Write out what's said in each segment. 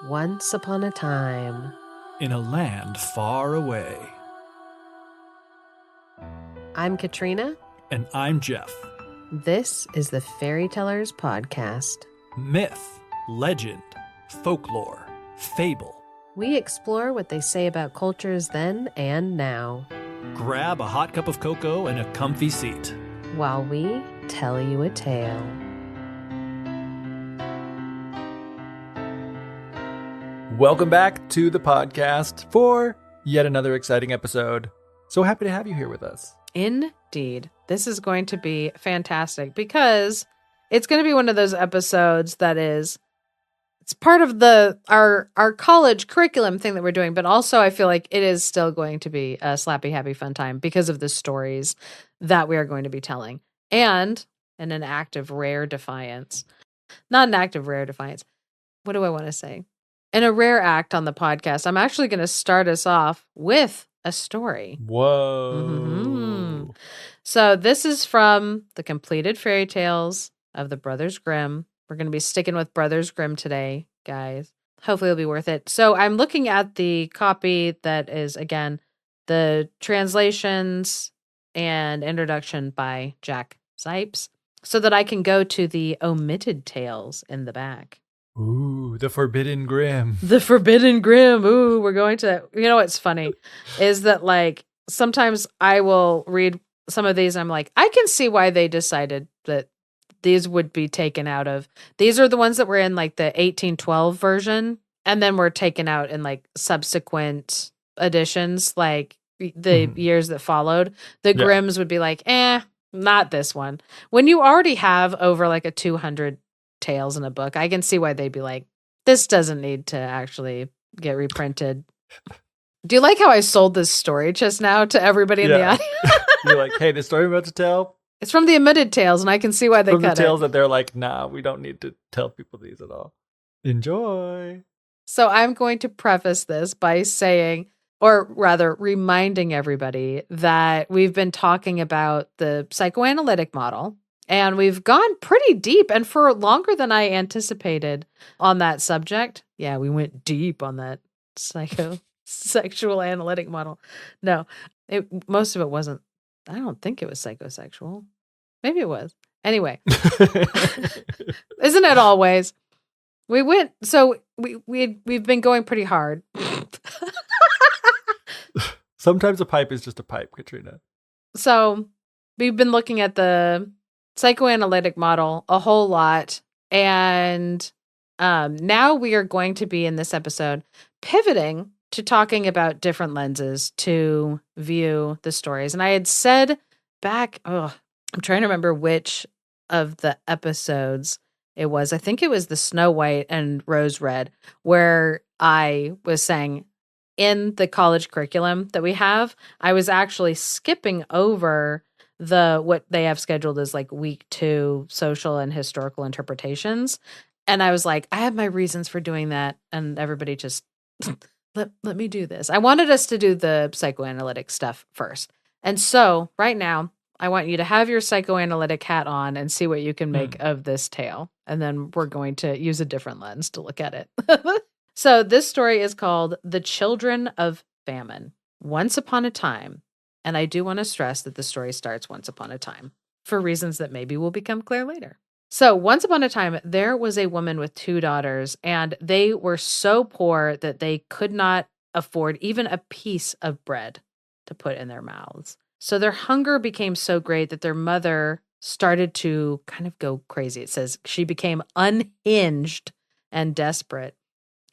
Once upon a time, in a land far away. I'm Katrina. And I'm Geoff. This is the Fairy Tellers Podcast. Myth, legend, folklore, fable. We explore what they say about cultures then and now, Grab a hot cup of cocoa and a comfy seat, while we tell you a tale. Welcome back to the podcast for yet another exciting episode. So happy to have you here with us. Indeed. This is going to be fantastic because it's going to be one of those episodes that is, it's part of our college curriculum thing that we're doing, but also I feel like it is still going to be a slappy, happy, fun time because of the stories that we are going to be telling. And in an act of rare defiance, not an act of rare defiance. What do I want to say? In a rare act on the podcast, I'm actually going to start us off with a story. Whoa. Mm-hmm. So this is from the completed fairy tales of the Brothers Grimm. We're going to be sticking with Brothers Grimm today, guys. Hopefully it'll be worth it. So I'm looking at the copy that is, again, the translations and introduction by Jack Zipes so that I can go to the omitted tales in the back. Ooh, the Forbidden Grimm. The Forbidden Grimm. Ooh, we're going to, you know what's funny is that like sometimes I will read some of these and I'm like, I can see why they decided that these would be taken out of. These are the ones that were in like the 1812 version and then were taken out in like subsequent editions, like the years that followed. The Grimms would be like, not this one. When you already have over like a 200 tales in a book, I can see why they'd be like, this doesn't need to actually get reprinted. Do you like how I sold this story just now to everybody in the audience? You're like, hey, the story I'm about to tell, it's from the omitted tales, and I can see why they cut it. From the tales that they're like, nah, we don't need to tell people these at all. Enjoy. So I'm going to preface this by saying, or rather reminding everybody that we've been talking about the psychoanalytic model. And we've gone pretty deep and for longer than I anticipated on that subject. Yeah, we went deep on that sexual analytic model. No, most of it wasn't. I don't think it was psychosexual. Maybe it was. Anyway, isn't it always? We've been going pretty hard. Sometimes a pipe is just a pipe, Katrina. So we've been looking at the psychoanalytic model a whole lot. And now we are going to be in this episode pivoting to talking about different lenses to view the stories. And I had said back, I'm trying to remember which of the episodes it was. I think it was the Snow White and Rose Red, where I was saying in the college curriculum that we have, I was actually skipping over what they have scheduled as like week 2 social and historical interpretations. And I was like, I have my reasons for doing that. And everybody just let me do this. I wanted us to do the psychoanalytic stuff first. And so right now, I want you to have your psychoanalytic hat on and see what you can make of this tale. And then we're going to use a different lens to look at it. So this story is called The Children of Famine. Once upon a time, and I do want to stress that the story starts once upon a time for reasons that maybe will become clear later. So once upon a time, there was a woman with 2 daughters, and they were so poor that they could not afford even a piece of bread to put in their mouths. So their hunger became so great that their mother started to kind of go crazy. It says she became unhinged and desperate.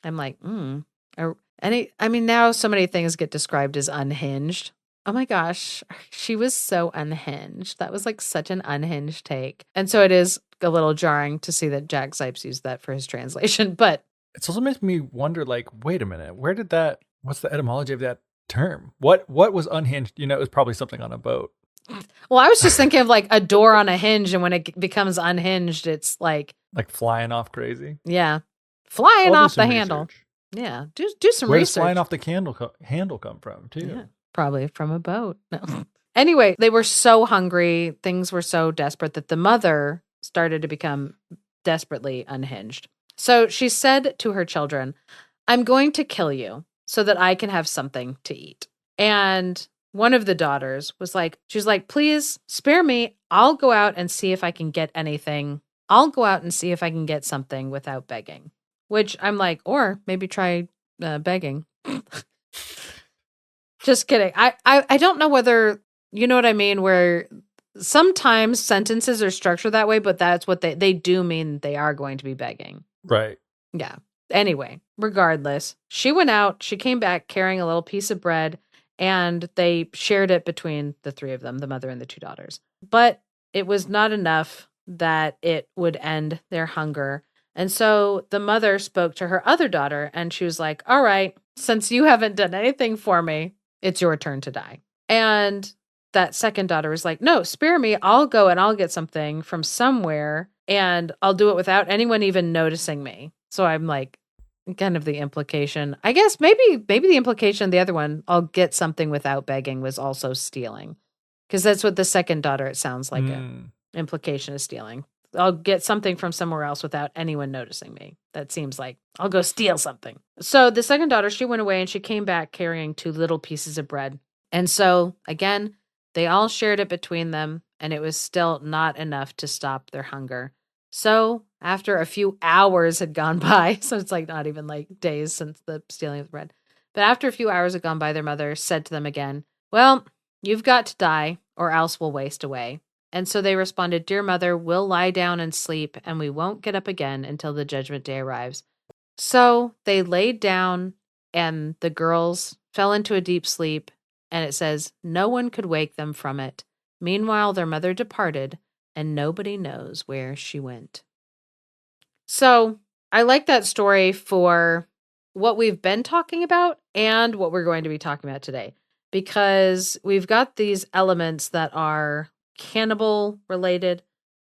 I'm like, now so many things get described as unhinged. Oh my gosh, she was so unhinged. That was like such an unhinged take. And so it is a little jarring to see that Jack Zipes used that for his translation, but it's also makes me wonder, like, wait a minute, what's the etymology of that term? What was unhinged? It was probably something on a boat. Well, I was just thinking of like a door on a hinge, and when it becomes unhinged, it's like flying off crazy. Yeah. Flying off the research. handle. Yeah. Do some Where research. Where does flying off the handle come from, too? Yeah. Probably from a boat. No. Anyway, they were so hungry. Things were so desperate that the mother started to become desperately unhinged. So she said to her children, I'm going to kill you so that I can have something to eat. And one of the daughters was like, she's like, please spare me. I'll go out and see if I can get anything. I'll go out and see if I can get something without begging, which I'm like, or maybe try begging. Just kidding. I don't know whether, you know what I mean, where sometimes sentences are structured that way, but that's what they do mean they are going to be begging. Right. Yeah. Anyway, regardless, she went out, she came back carrying a little piece of bread, and they shared it between the three of them, the mother and the two daughters. But it was not enough that it would end their hunger. And so the mother spoke to her other daughter, and she was like, all right, since you haven't done anything for me, it's your turn to die. And that second daughter was like, no, spare me. I'll go and I'll get something from somewhere, and I'll do it without anyone even noticing me. So I'm like, kind of the implication. I guess maybe the implication, the other one, I'll get something without begging, was also stealing. Because that's what the second daughter, it sounds like an implication is stealing. I'll get something from somewhere else without anyone noticing me. That seems like I'll go steal something. So the second daughter, she went away and she came back carrying 2 little pieces of bread. And so again, they all shared it between them, and it was still not enough to stop their hunger. So after a few hours had gone by, so it's like not even like days since the stealing of the bread, but after a few hours had gone by, their mother said to them again, well, you've got to die or else we'll waste away. And so they responded, dear mother, we'll lie down and sleep, and we won't get up again until the judgment day arrives. So they laid down, and the girls fell into a deep sleep, and it says, no one could wake them from it. Meanwhile, their mother departed, and nobody knows where she went. So I like that story for what we've been talking about and what we're going to be talking about today, because we've got these elements that are cannibal related.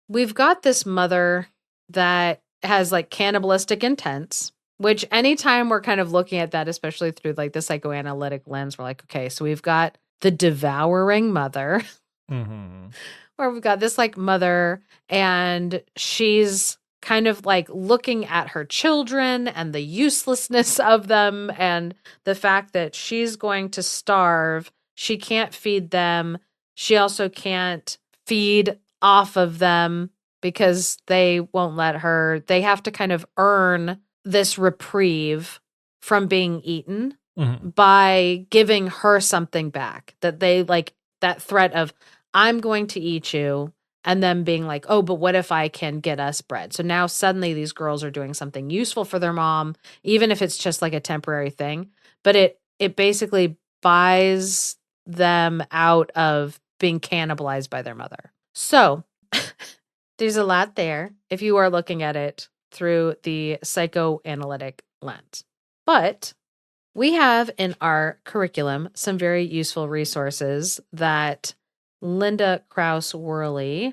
We've got this mother that has like cannibalistic intents, which anytime we're kind of looking at that, especially through like the psychoanalytic lens, we're like, okay, so we've got the devouring mother, where we've got this like mother, and she's kind of like looking at her children and the uselessness of them and the fact that she's going to starve. She can't feed them. She also can't feed off of them because they won't let her. They have to kind of earn this reprieve from being eaten by giving her something back. That they like that threat of, I'm going to eat you, and them being like, oh, but what if I can get us bread? So now suddenly these girls are doing something useful for their mom, even if it's just like a temporary thing. But it basically buys them out of being cannibalized by their mother. So there's a lot there if you are looking at it through the psychoanalytic lens. But we have in our curriculum some very useful resources that Linda Krause Worley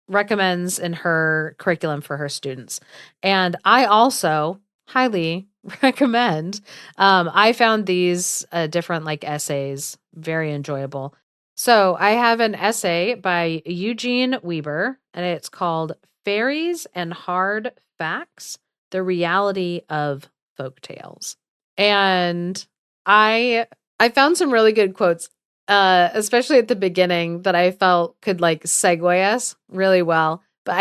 recommends in her curriculum for her students. And I also highly recommend. I found these different like essays very enjoyable. So I have an essay by Eugen Weber, and it's called Fairies and Hard Facts, the Reality of Folktales. And I found some really good quotes, especially at the beginning, that I felt could like segue us really well. But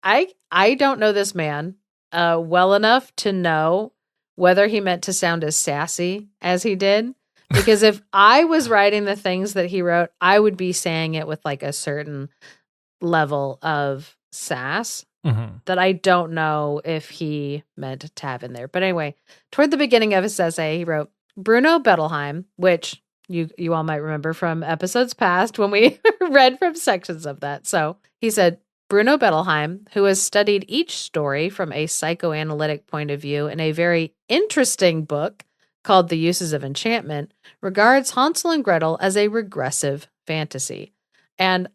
I don't know this man well enough to know whether he meant to sound as sassy as he did. Because if I was writing the things that he wrote, I would be saying it with like a certain level of sass that I don't know if he meant to have in there. But anyway, toward the beginning of his essay, he wrote, Bruno Bettelheim, which you all might remember from episodes past when we read from sections of that. So he said, Bruno Bettelheim, who has studied each story from a psychoanalytic point of view in a very interesting book called The Uses of Enchantment, regards Hansel and Gretel as a regressive fantasy. And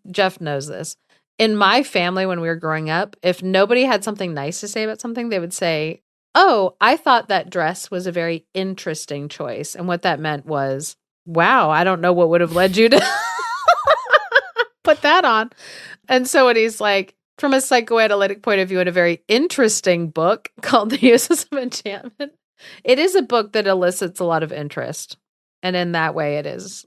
Geoff knows this. In my family, when we were growing up, if nobody had something nice to say about something, they would say, oh, I thought that dress was a very interesting choice. And what that meant was, wow, I don't know what would have led you to put that on. And so when he's like, from a psychoanalytic point of view in a very interesting book called The Uses of Enchantment. It is a book that elicits a lot of interest. And in that way it is,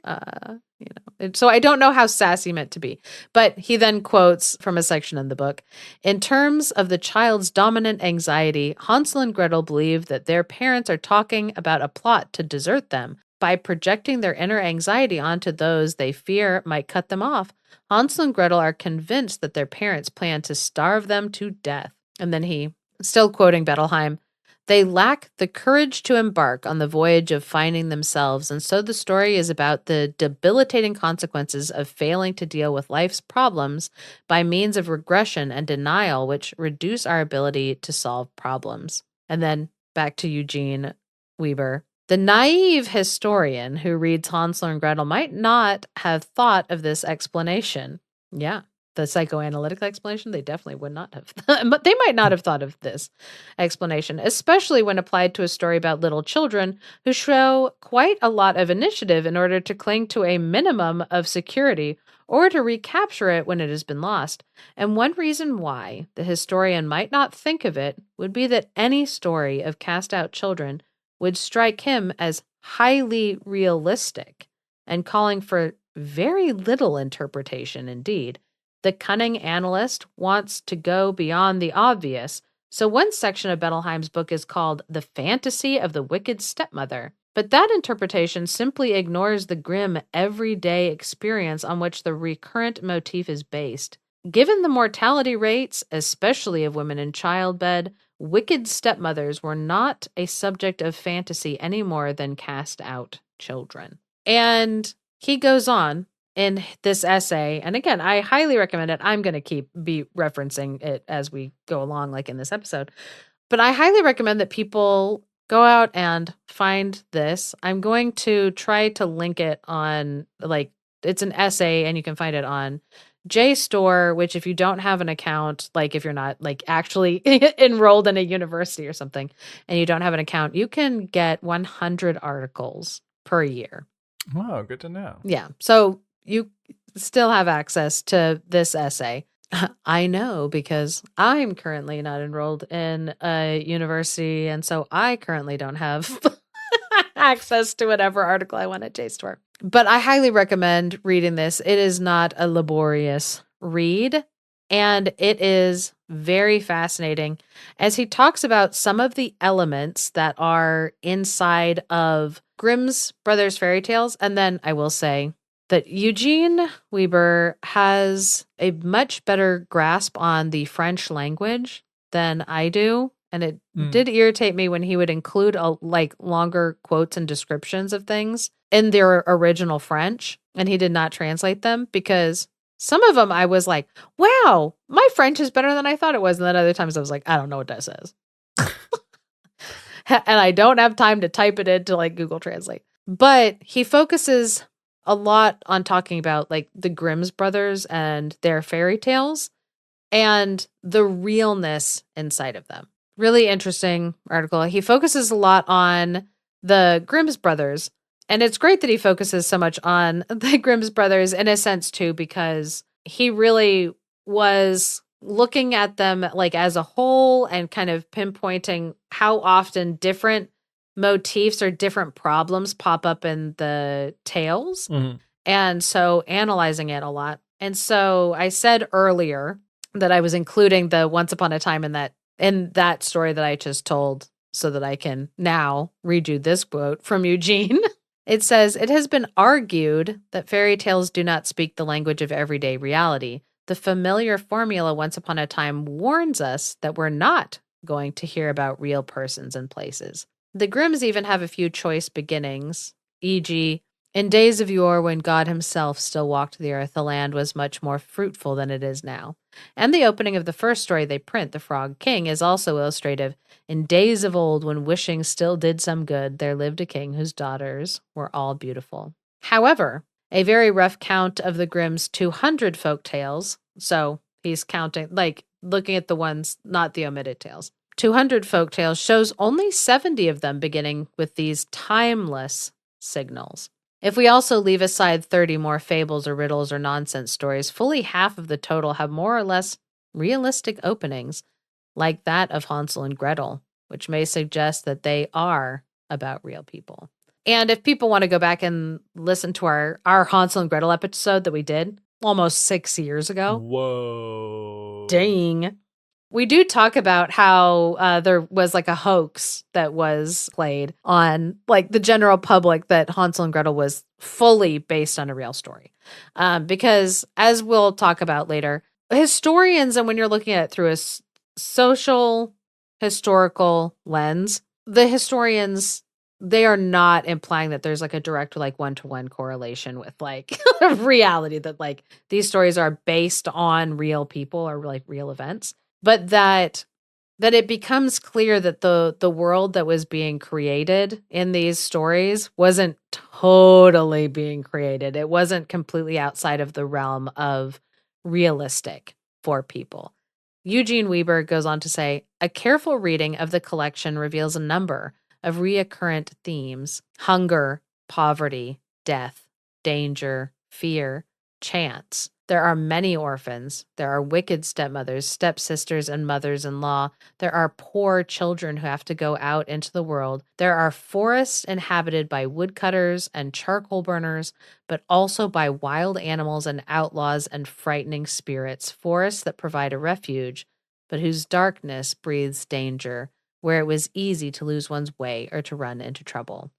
so I don't know how sassy meant to be, but he then quotes from a section in the book. In terms of the child's dominant anxiety, Hansel and Gretel believe that their parents are talking about a plot to desert them. By projecting their inner anxiety onto those they fear might cut them off, Hansel and Gretel are convinced that their parents plan to starve them to death. And then he, still quoting Bettelheim, they lack the courage to embark on the voyage of finding themselves, and so the story is about the debilitating consequences of failing to deal with life's problems by means of regression and denial, which reduce our ability to solve problems. And then back to Eugen Weber. The naive historian who reads Hansel and Gretel might not have thought of this explanation. Yeah. The psychoanalytic explanation, they definitely would not have. But they might not have thought of this explanation, especially when applied to a story about little children who show quite a lot of initiative in order to cling to a minimum of security or to recapture it when it has been lost. And one reason why the historian might not think of it would be that any story of cast-out children would strike him as highly realistic and calling for very little interpretation indeed. The cunning analyst wants to go beyond the obvious, so one section of Bettelheim's book is called The Fantasy of the Wicked Stepmother. But that interpretation simply ignores the grim everyday experience on which the recurrent motif is based. Given the mortality rates, especially of women in childbed, wicked stepmothers were not a subject of fantasy any more than cast-out children. And he goes on in this essay, and again, I highly recommend it. I'm going to be referencing it as we go along, like in this episode. But I highly recommend that people go out and find this. I'm going to try to link it on, like, it's an essay, and you can find it on JSTOR, which if you don't have an account, like if you're not like actually enrolled in a university or something, and you don't have an account, you can get 100 articles per year. Oh, good to know. Yeah. So you still have access to this essay. I know because I'm currently not enrolled in a university, and so I currently don't have access to whatever article I want at JSTOR. But I highly recommend reading this. It is not a laborious read, and it is very fascinating as he talks about some of the elements that are inside of Grimm's Brothers fairy tales. And then I will say that Eugen Weber has a much better grasp on the French language than I do. And it did irritate me when he would include longer quotes and descriptions of things in their original French, and he did not translate them, because some of them I was like, wow, my French is better than I thought it was. And then other times I was like, I don't know what that says. And I don't have time to type it into like Google Translate. But he focuses a lot on talking about like the Grimm's brothers and their fairy tales and the realness inside of them. Really interesting article. He focuses a lot on the Grimm's brothers, and it's great that he focuses so much on the Grimm's brothers in a sense too, because he really was looking at them like as a whole and kind of pinpointing how often different motifs or different problems pop up in the tales. Mm-hmm. And so analyzing it a lot. And so I said earlier that I was including the Once Upon a Time in that story that I just told, so that I can now read you this quote from Eugene. It says, "It has been argued that fairy tales do not speak the language of everyday reality. The familiar formula Once Upon a Time warns us that we're not going to hear about real persons and places. The Grimms even have a few choice beginnings, e.g., in days of yore when God himself still walked the earth, the land was much more fruitful than it is now. And the opening of the first story they print, The Frog King, is also illustrative. In days of old, when wishing still did some good, there lived a king whose daughters were all beautiful." However, a very rough count of the Grimm's 200 folk tales, so he's counting, like looking at the ones, not the omitted tales, 200 folk tales shows only 70 of them beginning with these timeless signals. If we also leave aside 30 more fables or riddles or nonsense stories, fully half of the total have more or less realistic openings like that of Hansel and Gretel, which may suggest that they are about real people. And if people want to go back and listen to our Hansel and Gretel episode that we did almost 6 years ago. Whoa. Dang. We do talk about how there was like a hoax that was played on like the general public that Hansel and Gretel was fully based on a real story. Because as we'll talk about later, historians, and when you're looking at it through a social historical lens, the historians, they are not implying that there's like a direct like one-to-one correlation with like reality, that like these stories are based on real people or like real events, but that it becomes clear that the world that was being created in these stories wasn't totally being created. It wasn't completely outside of the realm of realistic for people. Eugen Weber goes on to say, a careful reading of the collection reveals a number of recurrent themes: hunger, poverty, death, danger, fear, chance. There are many orphans. There are wicked stepmothers, stepsisters, and mothers-in-law. There are poor children who have to go out into the world. There are forests inhabited by woodcutters and charcoal burners, but also by wild animals and outlaws and frightening spirits. Forests that provide a refuge, but whose darkness breathes danger, where it was easy to lose one's way or to run into trouble.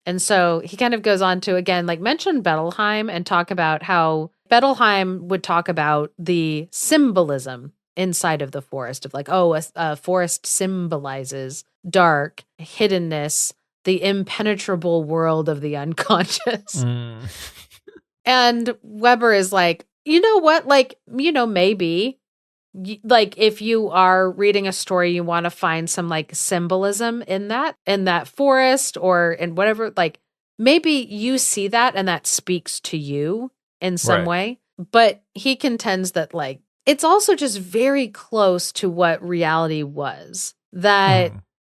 And so he kind of goes on to, again, like mention Bettelheim and talk about how Bettelheim would talk about the symbolism inside of the forest of like, oh, a forest symbolizes dark, hiddenness, the impenetrable world of the unconscious. And Weber is like, you know what? Like, you know, maybe like if you are reading a story, you want to find some like symbolism in that forest or in whatever, like maybe you see that and that speaks to you in some way. But he contends that like it's also just very close to what reality was, that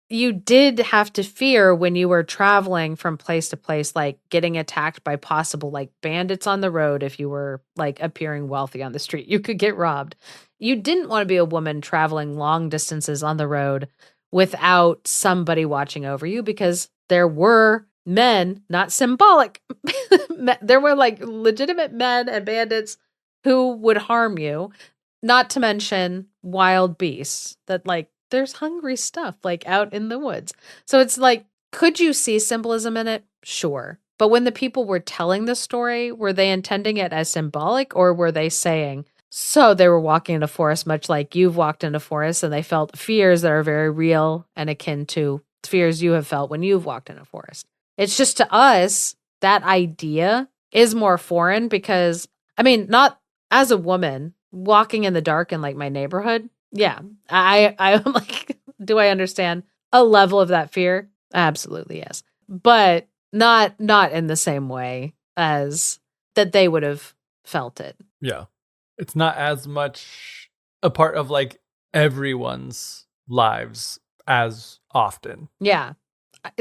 you did have to fear when you were traveling from place to place, like getting attacked by possible like bandits on the road. If you were like appearing wealthy on the street, you could get robbed. You didn't want to be a woman traveling long distances on the road without somebody watching over you, because there were men, not symbolic. There were like legitimate men and bandits who would harm you, not to mention wild beasts that like there's hungry stuff like out in the woods. So it's like, could you see symbolism in it? Sure. But when the people were telling the story, were they intending it as symbolic, or were they saying, so they were walking in a forest, much like you've walked in a forest, and they felt fears that are very real and akin to fears you have felt when you've walked in a forest. It's just, to us, that idea is more foreign because, I mean, not as a woman walking in the dark in like my neighborhood. Yeah, I'm like, do I understand a level of that fear? Absolutely, yes. But not in the same way as that they would have felt it. Yeah. It's not as much a part of like everyone's lives as often. Yeah.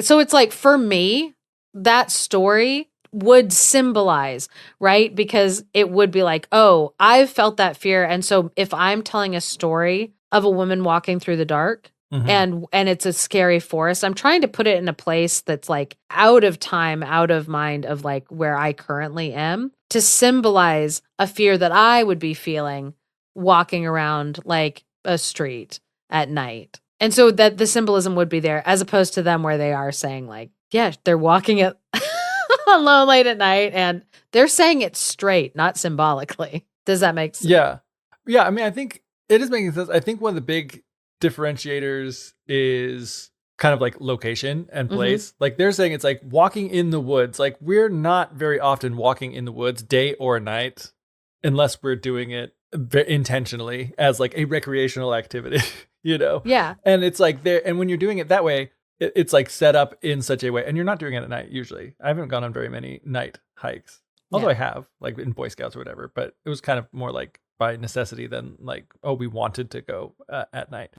So it's like, for me, that story would symbolize, right? Because it would be like, oh, I've felt that fear. And so if I'm telling a story of a woman walking through the dark and it's a scary forest, I'm trying to put it in a place that's like out of time, out of mind of like where I currently am, to symbolize a fear that I would be feeling walking around like a street at night. And so that the symbolism would be there, as opposed to them where they are saying like, yeah, they're walking it alone late at night, and they're saying it straight, not symbolically. Does that make sense? Yeah. I mean, I think it is making sense. I think one of the big differentiators is kind of like location and place. Like they're saying it's like walking in the woods. Like we're not very often walking in the woods day or night unless we're doing it intentionally as like a recreational activity, you know? Yeah. And it's like there, and when you're doing it that way, it's like set up in such a way, and you're not doing it at night usually. I haven't gone on very many night hikes, although I have, like in Boy Scouts or whatever, but it was kind of more like by necessity than like, oh, we wanted to go at night.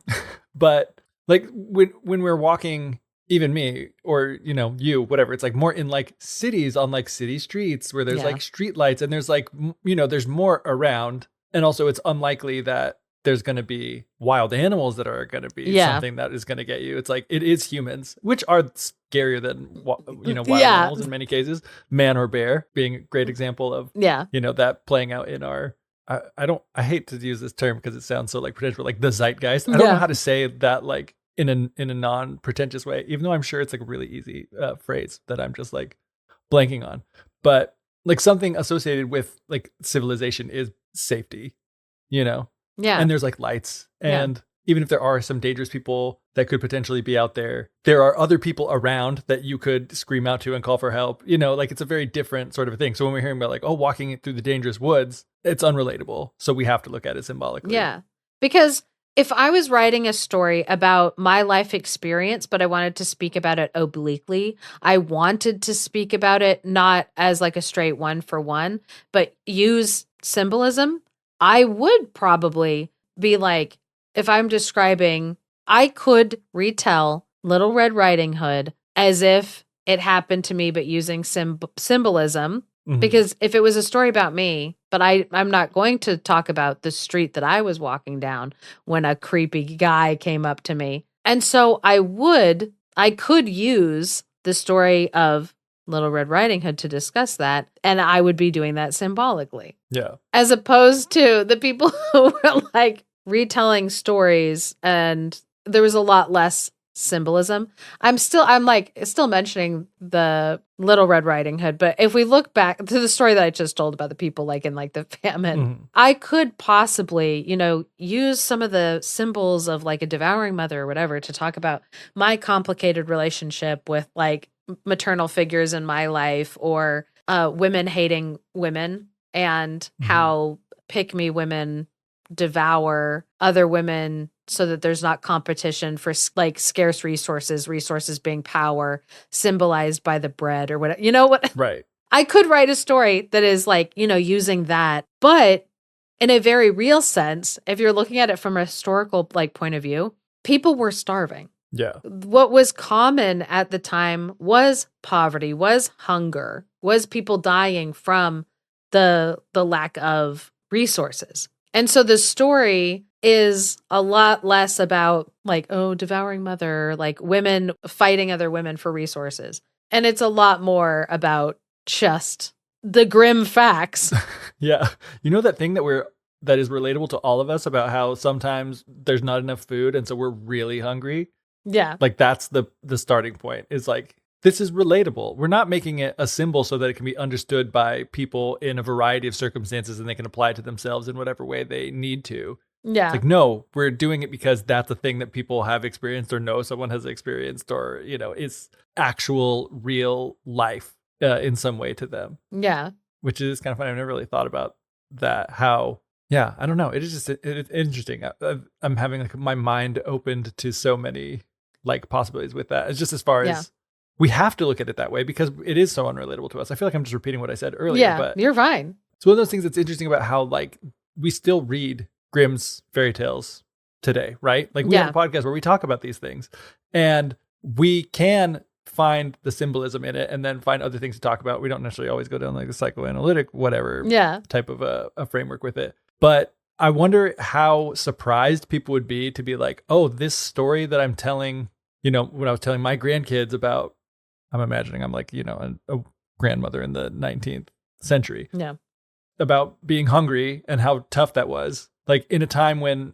But like when we're walking, even me or, you know, you, whatever, it's like more in like cities, on like city streets where there's like street lights and there's like, you know, there's more around. And also it's unlikely that there's going to be wild animals that are going to be something that is going to get you. It's like, it is humans, which are scarier than, wild animals in many cases. Man or bear being a great example of, that playing out in our, I hate to use this term because it sounds so like pretentious, but like the zeitgeist. I don't know how to say that like in a non-pretentious way, even though I'm sure it's like a really easy phrase that I'm just like blanking on. But like something associated with like civilization is safety, and there's like lights, and even if there are some dangerous people that could potentially be out there, there are other people around that you could scream out to and call for help. Like it's a very different sort of thing. So when we're hearing about like, walking through the dangerous woods, it's unrelatable. So we have to look at it symbolically. Yeah. Because if I was writing a story about my life experience, but I wanted to speak about it obliquely, I wanted to speak about it not as like a straight one for one, but use symbolism, I would probably be like, if I'm describing, I could retell Little Red Riding Hood as if it happened to me, but using symbolism. Mm-hmm. Because if it was a story about me, but I'm not going to talk about the street that I was walking down when a creepy guy came up to me. And so I could use the story of Little Red Riding Hood to discuss that, and I would be doing that symbolically. Yeah. As opposed to the people who were like retelling stories, and there was a lot less symbolism. I'm still mentioning the Little Red Riding Hood, but if we look back to the story that I just told about the people like in like the famine, I could possibly, use some of the symbols of like a devouring mother or whatever to talk about my complicated relationship with like maternal figures in my life, or women hating women, and how pick-me women devour other women so that there's not competition for like scarce resources being power, symbolized by the bread or whatever. You know what? Right. I could write a story that is like, using that, but in a very real sense, if you're looking at it from a historical like point of view, people were starving. Yeah. What was common at the time was poverty, was hunger, was people dying from the lack of resources. And so the story is a lot less about like, devouring mother, like women fighting other women for resources. And it's a lot more about just the grim facts. Yeah. That thing that is relatable to all of us about how sometimes there's not enough food and so we're really hungry. Yeah. Like that's the starting point, is like, this is relatable. We're not making it a symbol so that it can be understood by people in a variety of circumstances and they can apply it to themselves in whatever way they need to. Yeah. It's like, no, we're doing it because that's a thing that people have experienced or know someone has experienced, or, is actual real life in some way to them. Yeah. Which is kind of funny. I've never really thought about that. How, yeah, I don't know. It is just it's interesting. I'm having like my mind opened to so many like possibilities with that. It's just as far as we have to look at it that way because it is so unrelatable to us. I feel like I'm just repeating what I said earlier. Yeah, but you're fine. It's one of those things that's interesting about how like we still read Grimm's fairy tales today, right? Like we have a podcast where we talk about these things and we can find the symbolism in it and then find other things to talk about. We don't necessarily always go down like the psychoanalytic, whatever type of a framework with it. But I wonder how surprised people would be to be like, oh, this story that I'm telling, when I was telling my grandkids about, I'm imagining I'm like, a grandmother in the 19th century. Yeah. About being hungry and how tough that was. Like in a time when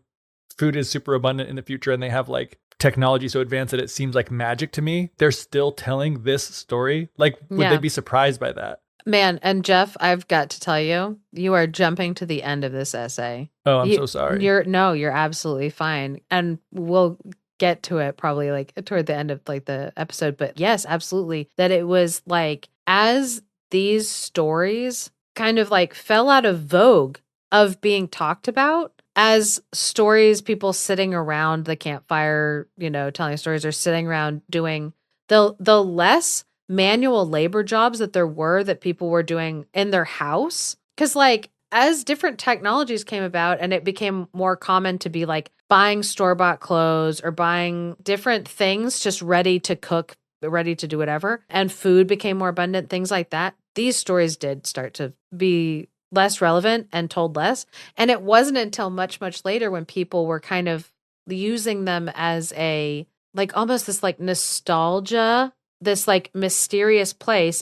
food is super abundant in the future and they have like technology so advanced that it seems like magic to me, they're still telling this story. Like, would they be surprised by that? Man, and Geoff, I've got to tell you, you are jumping to the end of this essay. Oh, I'm so sorry. You're absolutely fine. And we'll get to it probably like toward the end of like the episode. But yes, absolutely. That it was like, as these stories kind of like fell out of vogue of being talked about as stories, people sitting around the campfire, telling stories, or sitting around doing the less manual labor jobs that there were that people were doing in their house. Because like as different technologies came about and it became more common to be like buying store-bought clothes or buying different things just ready to cook, ready to do whatever, and food became more abundant, things like that, these stories did start to be less relevant and told less. And it wasn't until much, much later when people were kind of using them as a, like almost this like nostalgia, this like mysterious place.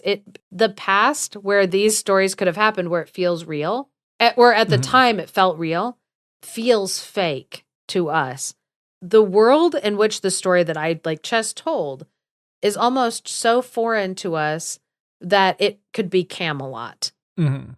The past where these stories could have happened, where it feels real, or at the time it felt real, feels fake to us. The world in which the story that I like just told is almost so foreign to us that it could be Camelot. Mm-hmm.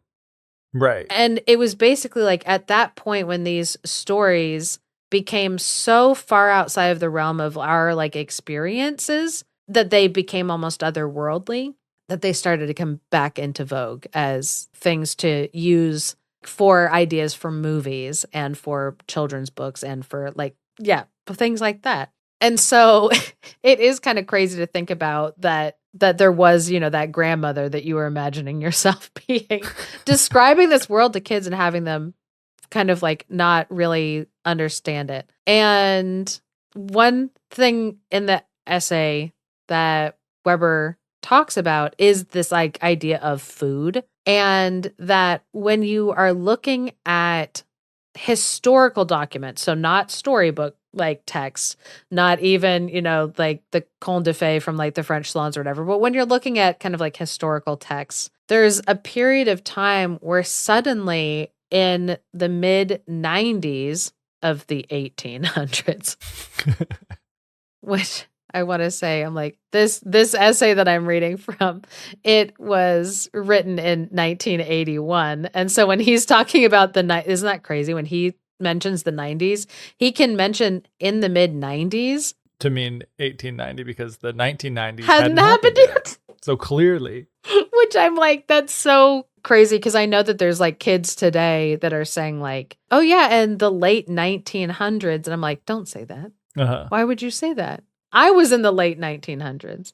Right. And it was basically like at that point when these stories became so far outside of the realm of our like experiences that they became almost otherworldly, that they started to come back into vogue as things to use for ideas for movies and for children's books and for like, things like that. And so it is kind of crazy to think about that there was, that grandmother that you were imagining yourself being, describing this world to kids and having them kind of like not really understand it. And one thing in the essay that Weber talks about is this like idea of food, and that when you are looking at historical documents, so not storybook like texts, not even, like the Conte de Fées from like the French salons or whatever, but when you're looking at kind of like historical texts, there's a period of time where suddenly in the mid 90s of the 1800s, which I want to say, I'm like, this essay that I'm reading from, it was written in 1981. And so when he's talking about isn't that crazy? When he mentions the 90s, he can mention in the mid 90s to mean 1890 because the 1990s hadn't happened yet. So clearly. Which I'm like, that's so crazy, because I know that there's like kids today that are saying like, oh yeah, and the late 1900s. And I'm like, don't say that. Why would you say that? I was in the late 1900s.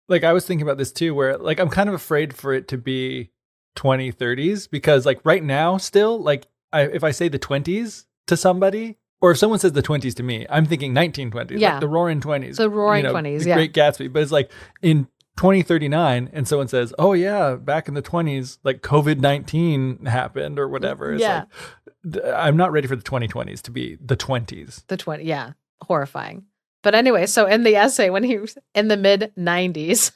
Like, I was thinking about this too, where like I'm kind of afraid for it to be 2030s, because like right now still, like if I say the 20s to somebody, or if someone says the 20s to me, I'm thinking 1920s, like the Roaring 20s. The Roaring 20s, the Great Gatsby. But it's like in 2039 and someone says, oh yeah, back in the 20s, like COVID-19 happened or whatever. It's like, I'm not ready for the 2020s to be the 20s. Horrifying. But anyway, so in the essay, when he was in the mid 90s,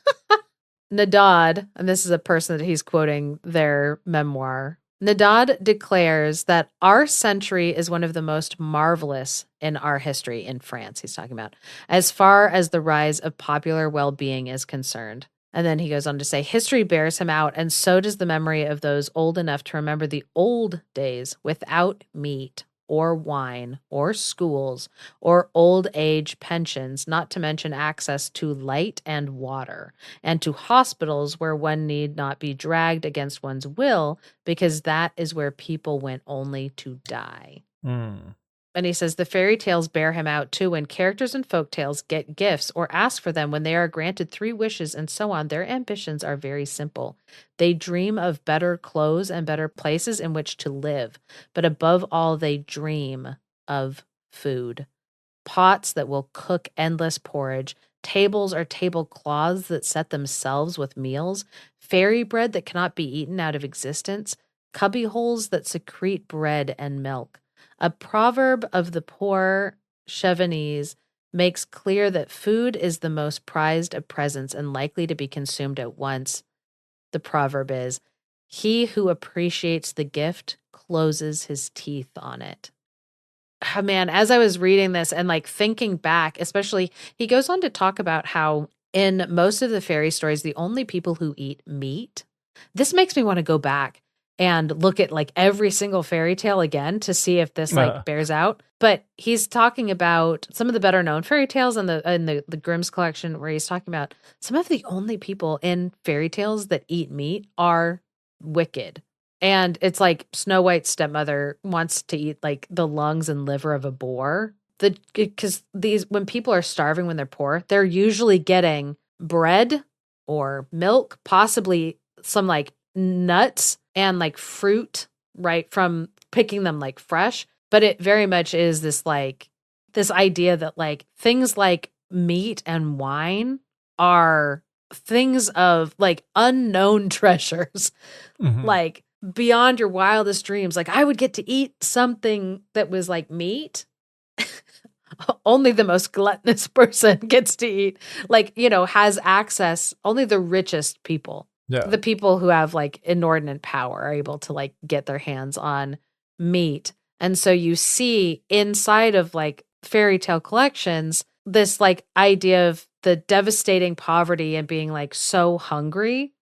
Nadad, and this is a person that he's quoting their memoir, Nadad declares that our century is one of the most marvelous in our history, in France, he's talking about, as far as the rise of popular well-being is concerned. And then he goes on to say, history bears him out, and so does the memory of those old enough to remember the old days without meat or wine or schools or old age pensions, not to mention access to light and water, and to hospitals where one need not be dragged against one's will, because that is where people went only to die. And he says the fairy tales bear him out too. When characters in folk tales get gifts or ask for them when they are granted 3 wishes and so on, their ambitions are very simple. They dream of better clothes and better places in which to live. But above all, they dream of food. Pots that will cook endless porridge, tables or tablecloths that set themselves with meals, fairy bread that cannot be eaten out of existence, cubby holes that secrete bread and milk. A proverb of the poor Chevenese makes clear that food is the most prized of presents and likely to be consumed at once. The proverb is, he who appreciates the gift closes his teeth on it. Oh, man, as I was reading this and like thinking back, especially, he goes on to talk about how in most of the fairy stories, the only people who eat meat, this makes me want to go back and look at like every single fairy tale again to see if this like bears out. But he's talking about some of the better known fairy tales in the Grimm's collection, where he's talking about some of the only people in fairy tales that eat meat are wicked. And it's like Snow White's stepmother wants to eat like the lungs and liver of a boar. Because when people are starving, when they're poor, they're usually getting bread or milk, possibly some like nuts and like fruit, right, from picking them like fresh. But it very much is this idea that like things like meat and wine are things of like unknown treasures. Like beyond your wildest dreams. Like, I would get to eat something that was like meat. Only the most gluttonous person gets to eat, like, has access. Only the richest people, the people who have like inordinate power, are able to like get their hands on meat. And so you see inside of like fairy tale collections, this like idea of the devastating poverty and being like so hungry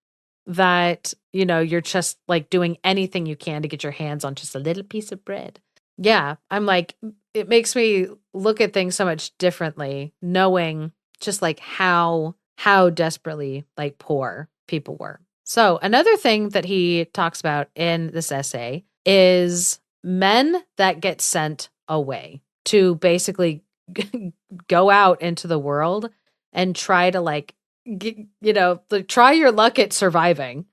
that, you're just like doing anything you can to get your hands on just a little piece of bread. Yeah. I'm like, it makes me look at things so much differently, knowing just like how desperately like poor people were. So another thing that he talks about in this essay is men that get sent away to basically go out into the world and try to like, try your luck at surviving,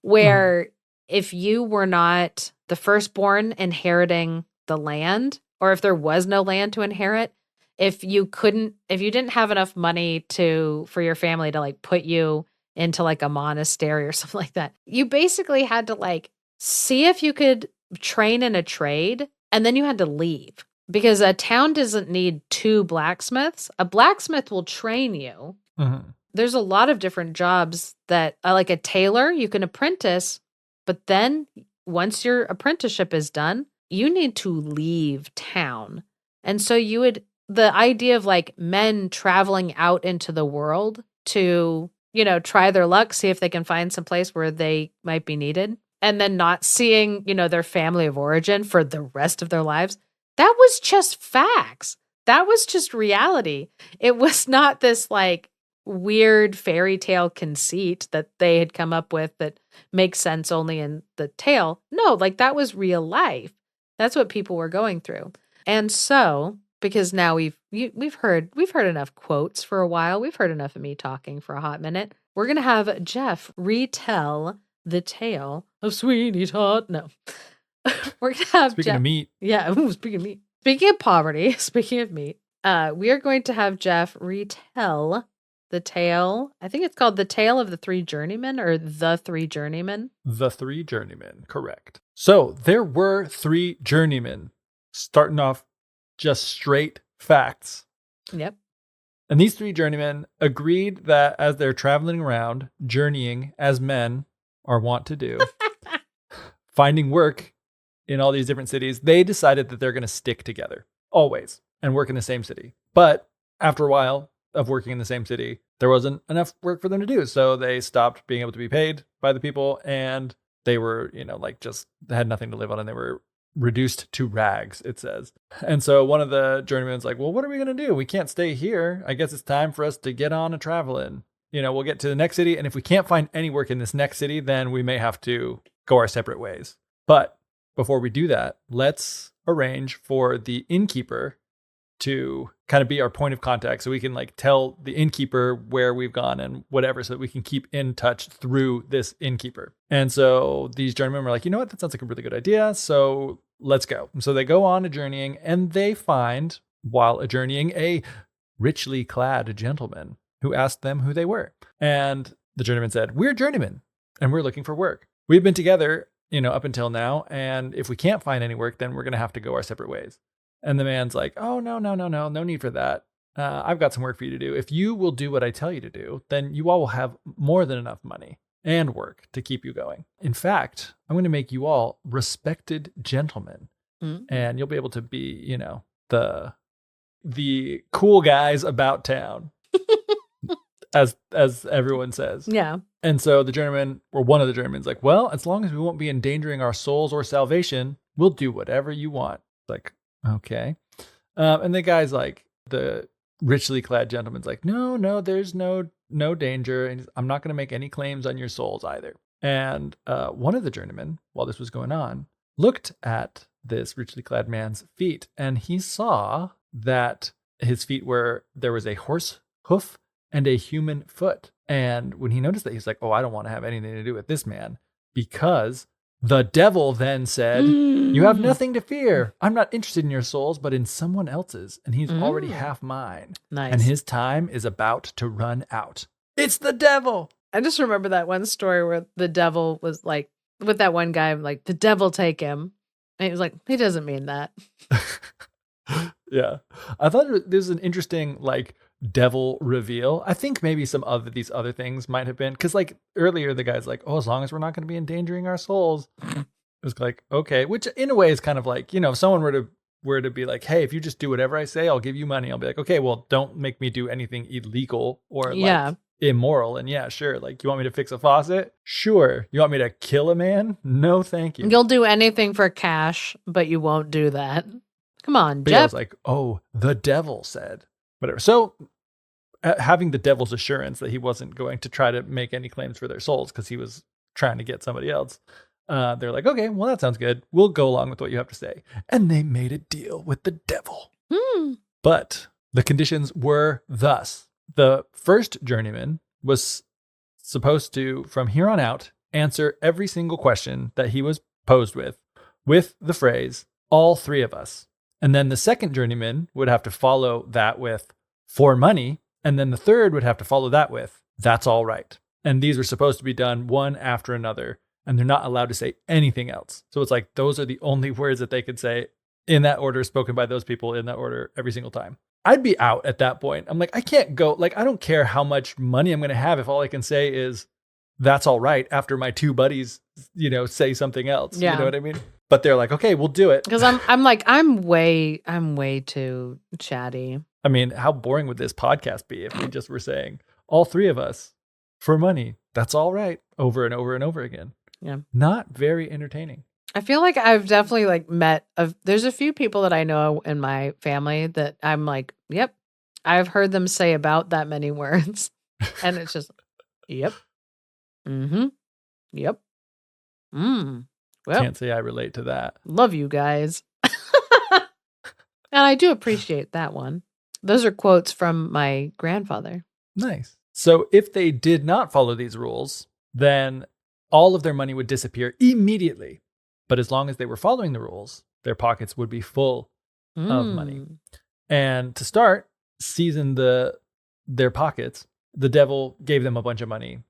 where if you were not the firstborn inheriting the land, or if there was no land to inherit, if you didn't have enough money for your family to like put you into like a monastery or something like that, you basically had to like see if you could train in a trade, and then you had to leave, because a town doesn't need 2 blacksmiths. A blacksmith will train you. Mm-hmm. There's a lot of different jobs that, like a tailor, you can apprentice, but then once your apprenticeship is done, you need to leave town. And so the idea of like men traveling out into the world to, try their luck, see if they can find some place where they might be needed, and then not seeing, their family of origin for the rest of their lives. That was just facts. That was just reality. It was not this like weird fairy tale conceit that they had come up with that makes sense only in the tale. No, like that was real life. That's what people were going through. And so, because now we've heard enough quotes for a while, we've heard enough of me talking for a hot minute, we're going to have Geoff retell the tale of Sweeney Todd. No. We're going to have Speaking of meat. Yeah, speaking of meat. Speaking of poverty, speaking of meat, we are going to have Geoff retell the tale. I think it's called The Tale of the Three Journeymen, or The Three Journeymen. The Three Journeymen, correct. So there were 3 journeymen, starting off just straight facts. Yep. And these 3 journeymen agreed that as they're traveling around, journeying as men are wont to do, finding work in all these different cities, they decided that they're going to stick together always and work in the same city. But after a while of working in the same city, there wasn't enough work for them to do. So they stopped being able to be paid by the people, and they were, just had nothing to live on, and they were reduced to rags, it says. And so one of the journeymen's like, well, what are we going to do? We can't stay here. I guess it's time for us to get on a traveling. We'll get to the next city, and if we can't find any work in this next city, then we may have to go our separate ways. But before we do that, let's arrange for the innkeeper to kind of be our point of contact, so we can like tell the innkeeper where we've gone and whatever, so that we can keep in touch through this innkeeper. And so these journeymen were like, you know what, that sounds like a really good idea. So let's go. And so they go on a journeying, and they find, while a journeying, a richly clad gentleman who asked them who they were. And the journeyman said, we're journeymen and we're looking for work. We've been together, up until now. And if we can't find any work, then we're going to have to go our separate ways. And the man's like, oh, no need for that. I've got some work for you to do. If you will do what I tell you to do, then you all will have more than enough money and work to keep you going. In fact, I'm going to make you all respected gentlemen, and you'll be able to be, the cool guys about town, as everyone says. Yeah. And so the journeyman, or one of the journeymen's like, well, as long as we won't be endangering our souls or salvation, we'll do whatever you want. Like, okay. And the guy's like, the richly clad gentleman's like, no, there's no danger. And I'm not going to make any claims on your souls either. And one of the journeymen, while this was going on, looked at this richly clad man's feet, and he saw that his feet there was a horse hoof and a human foot. And when he noticed that, he's like, oh, I don't want to have anything to do with this man, because the devil then said, you have nothing to fear. I'm not interested in your souls, but in someone else's. And he's already half mine. Nice. And his time is about to run out. It's the devil. I just remember that one story where the devil was like with that one guy, like, the devil take him. And he was like, he doesn't mean that. Yeah. I thought there's an interesting, like, devil reveal. I think maybe some of these other things might have been, because like earlier the guy's like, oh, as long as we're not going to be endangering our souls. It was like, okay, which in a way is kind of like, if someone were to be like, hey, if you just do whatever I say, I'll give you money. I'll be like, okay, well, don't make me do anything illegal or like immoral. And yeah, sure. Like, you want me to fix a faucet? Sure. You want me to kill a man? No, thank you. You'll do anything for cash, but you won't do that. Come on, But Jeff. I was like, oh, the devil said whatever. So having the devil's assurance that he wasn't going to try to make any claims for their souls because he was trying to get somebody else. They're like, okay, well, that sounds good. We'll go along with what you have to say. And they made a deal with the devil. But the conditions were thus. The first journeyman was supposed to, from here on out, answer every single question that he was posed with the phrase, all three of us. And then the second journeyman would have to follow that with, for money. And then the third would have to follow that with, that's all right. And these were supposed to be done one after another. And they're not allowed to say anything else. So it's like, those are the only words that they could say in that order, spoken by those people in that order every single time. I'd be out at that point. I'm like, I can't go. Like, I don't care how much money I'm going to have if all I can say is, that's all right, after my two buddies, say something else. Yeah. You know what I mean? But they're like, okay, we'll do it. Because I'm way too chatty. I mean, how boring would this podcast be if we just were saying, all three of us, for money, that's all right, over and over and over again? Yeah. Not very entertaining. I feel like I've definitely met, there's a few people that I know in my family that I'm like, yep, I've heard them say about that many words. And it's just, yep. Mm-hmm. Yep. Well, can't say I relate to that. Love you guys. And I do appreciate that one. Those are quotes from my grandfather. Nice. So if they did not follow these rules, then all of their money would disappear immediately. But as long as they were following the rules, their pockets would be full of money. And to start, season their pockets, the devil gave them a bunch of money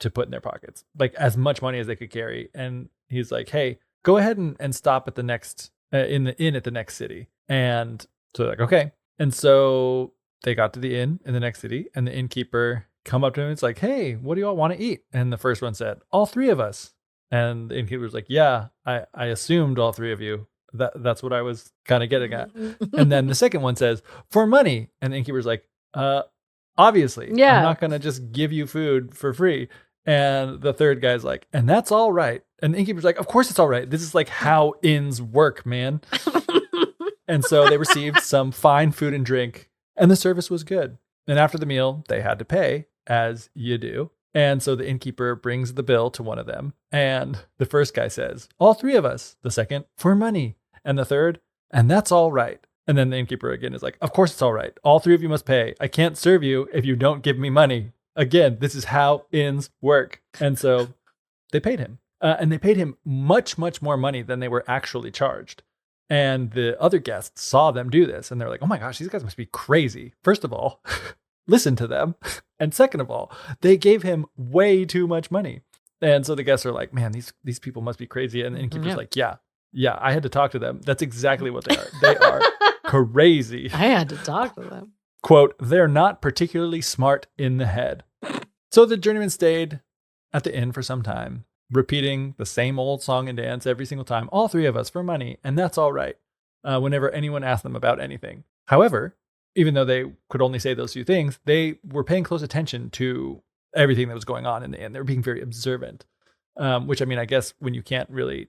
to put in their pockets, like as much money as they could carry. And he's like, hey, go ahead and stop at the next, in the inn at the next city. And so they're like, okay. And so they got to the inn in the next city, and the innkeeper come up to him. It's like, hey, what do you all want to eat? And the first one said, all three of us. And the innkeeper was like, yeah, I assumed all three of you. That's what I was kind of getting at. And then the second one says, for money. And the innkeeper's like, obviously, yeah. I'm not going to just give you food for free. And the third guy's like, and that's all right. And the innkeeper's like, of course it's all right. This is like how inns work, man. And so they received some fine food and drink, and the service was good. And after the meal, they had to pay, as you do. And so the innkeeper brings the bill to one of them. And the first guy says, all three of us. The second, for money. And the third, and that's all right. And then the innkeeper again is like, of course it's all right. All three of you must pay. I can't serve you if you don't give me money. Again, this is how inns work. And so they paid him. And they paid him much, much more money than they were actually charged. And the other guests saw them do this. And they're like, oh my gosh, these guys must be crazy. First of all, listen to them. And second of all, they gave him way too much money. And so the guests are like, man, these people must be crazy. And the innkeeper's like, yeah, I had to talk to them. That's exactly what they are. They are crazy. I had to talk to them. Quote, they're not particularly smart in the head. So the journeyman stayed at the inn for some time, repeating the same old song and dance every single time, all three of us for money, and that's all right, whenever anyone asked them about anything. However, even though they could only say those few things, they were paying close attention to everything that was going on in the inn. They were being very observant, which, I mean, I guess when you can't really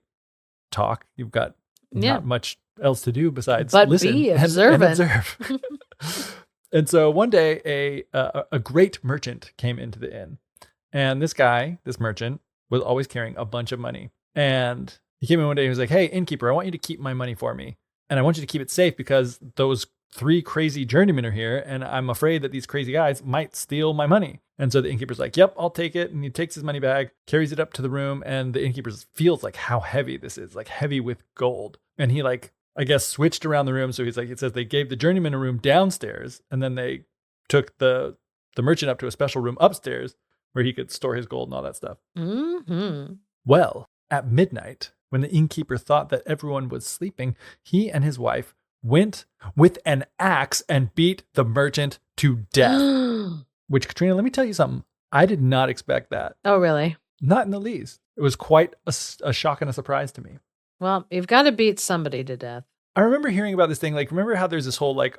talk, you've got not much else to do besides listen be observant. and observe. And so one day, a great merchant came into the inn. And this merchant, was always carrying a bunch of money. And he came in one day and he was like, hey, innkeeper, I want you to keep my money for me. And I want you to keep it safe because those three crazy journeymen are here. And I'm afraid that these crazy guys might steal my money. And so the innkeeper's like, yep, I'll take it. And he takes his money bag, carries it up to the room. And the innkeeper feels like how heavy this is, like heavy with gold. And he I guess switched around the room. So he's like, it says they gave the journeyman a room downstairs. And then they took the merchant up to a special room upstairs where he could store his gold and all that stuff. Mm-hmm. Well, At midnight, when the innkeeper thought that everyone was sleeping, he and his wife went with an axe and beat the merchant to death. Which, Katrina, let me tell you something. I did not expect that. Oh, really? Not in the least. It was quite a shock and a surprise to me. Well, you've got to beat somebody to death. I remember hearing about this thing. Like, remember how there's this whole like,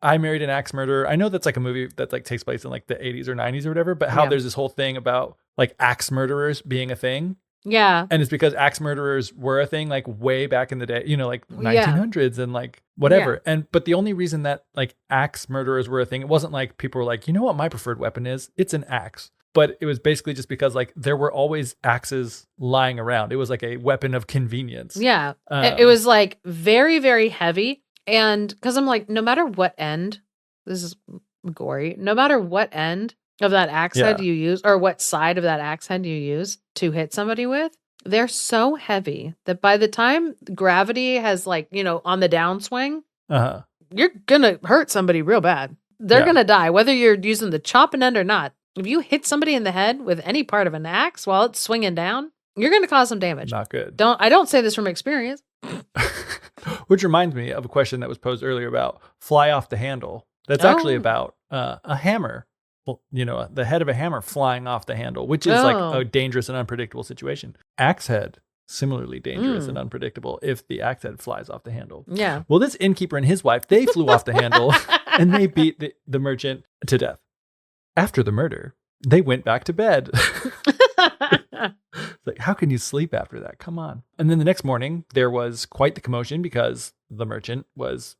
I Married an Axe Murderer. I know that's like a movie that like takes place in like the 80s or 90s or whatever, but how there's this whole thing about like axe murderers being a thing. Yeah. And it's because axe murderers were a thing like way back in the day, like 1900s and like whatever. Yeah. But the only reason that like axe murderers were a thing, it wasn't like people were like, you know what my preferred weapon is? It's an axe. But it was basically just because like there were always axes lying around. It was like a weapon of convenience. Yeah. It was like very, very heavy. And because I'm like, no matter what end, this is gory, no matter what end of that axe head you use, or what side of that axe head you use to hit somebody with, they're so heavy that by the time gravity has like, on the downswing, you're going to hurt somebody real bad. They're going to die, whether you're using the chopping end or not. If you hit somebody in the head with any part of an axe while it's swinging down, you're going to cause some damage. Not good. I don't say this from experience. Which reminds me of a question that was posed earlier about fly off the handle. That's actually about a hammer. Well, the head of a hammer flying off the handle, which is like a dangerous and unpredictable situation. Axe head, similarly dangerous and unpredictable if the axe head flies off the handle. Yeah. Well, this innkeeper and his wife, they flew off the handle and they beat the merchant to death. After the murder, they went back to bed. It's like, how can you sleep after that? Come on. And then the next morning, there was quite the commotion because the merchant was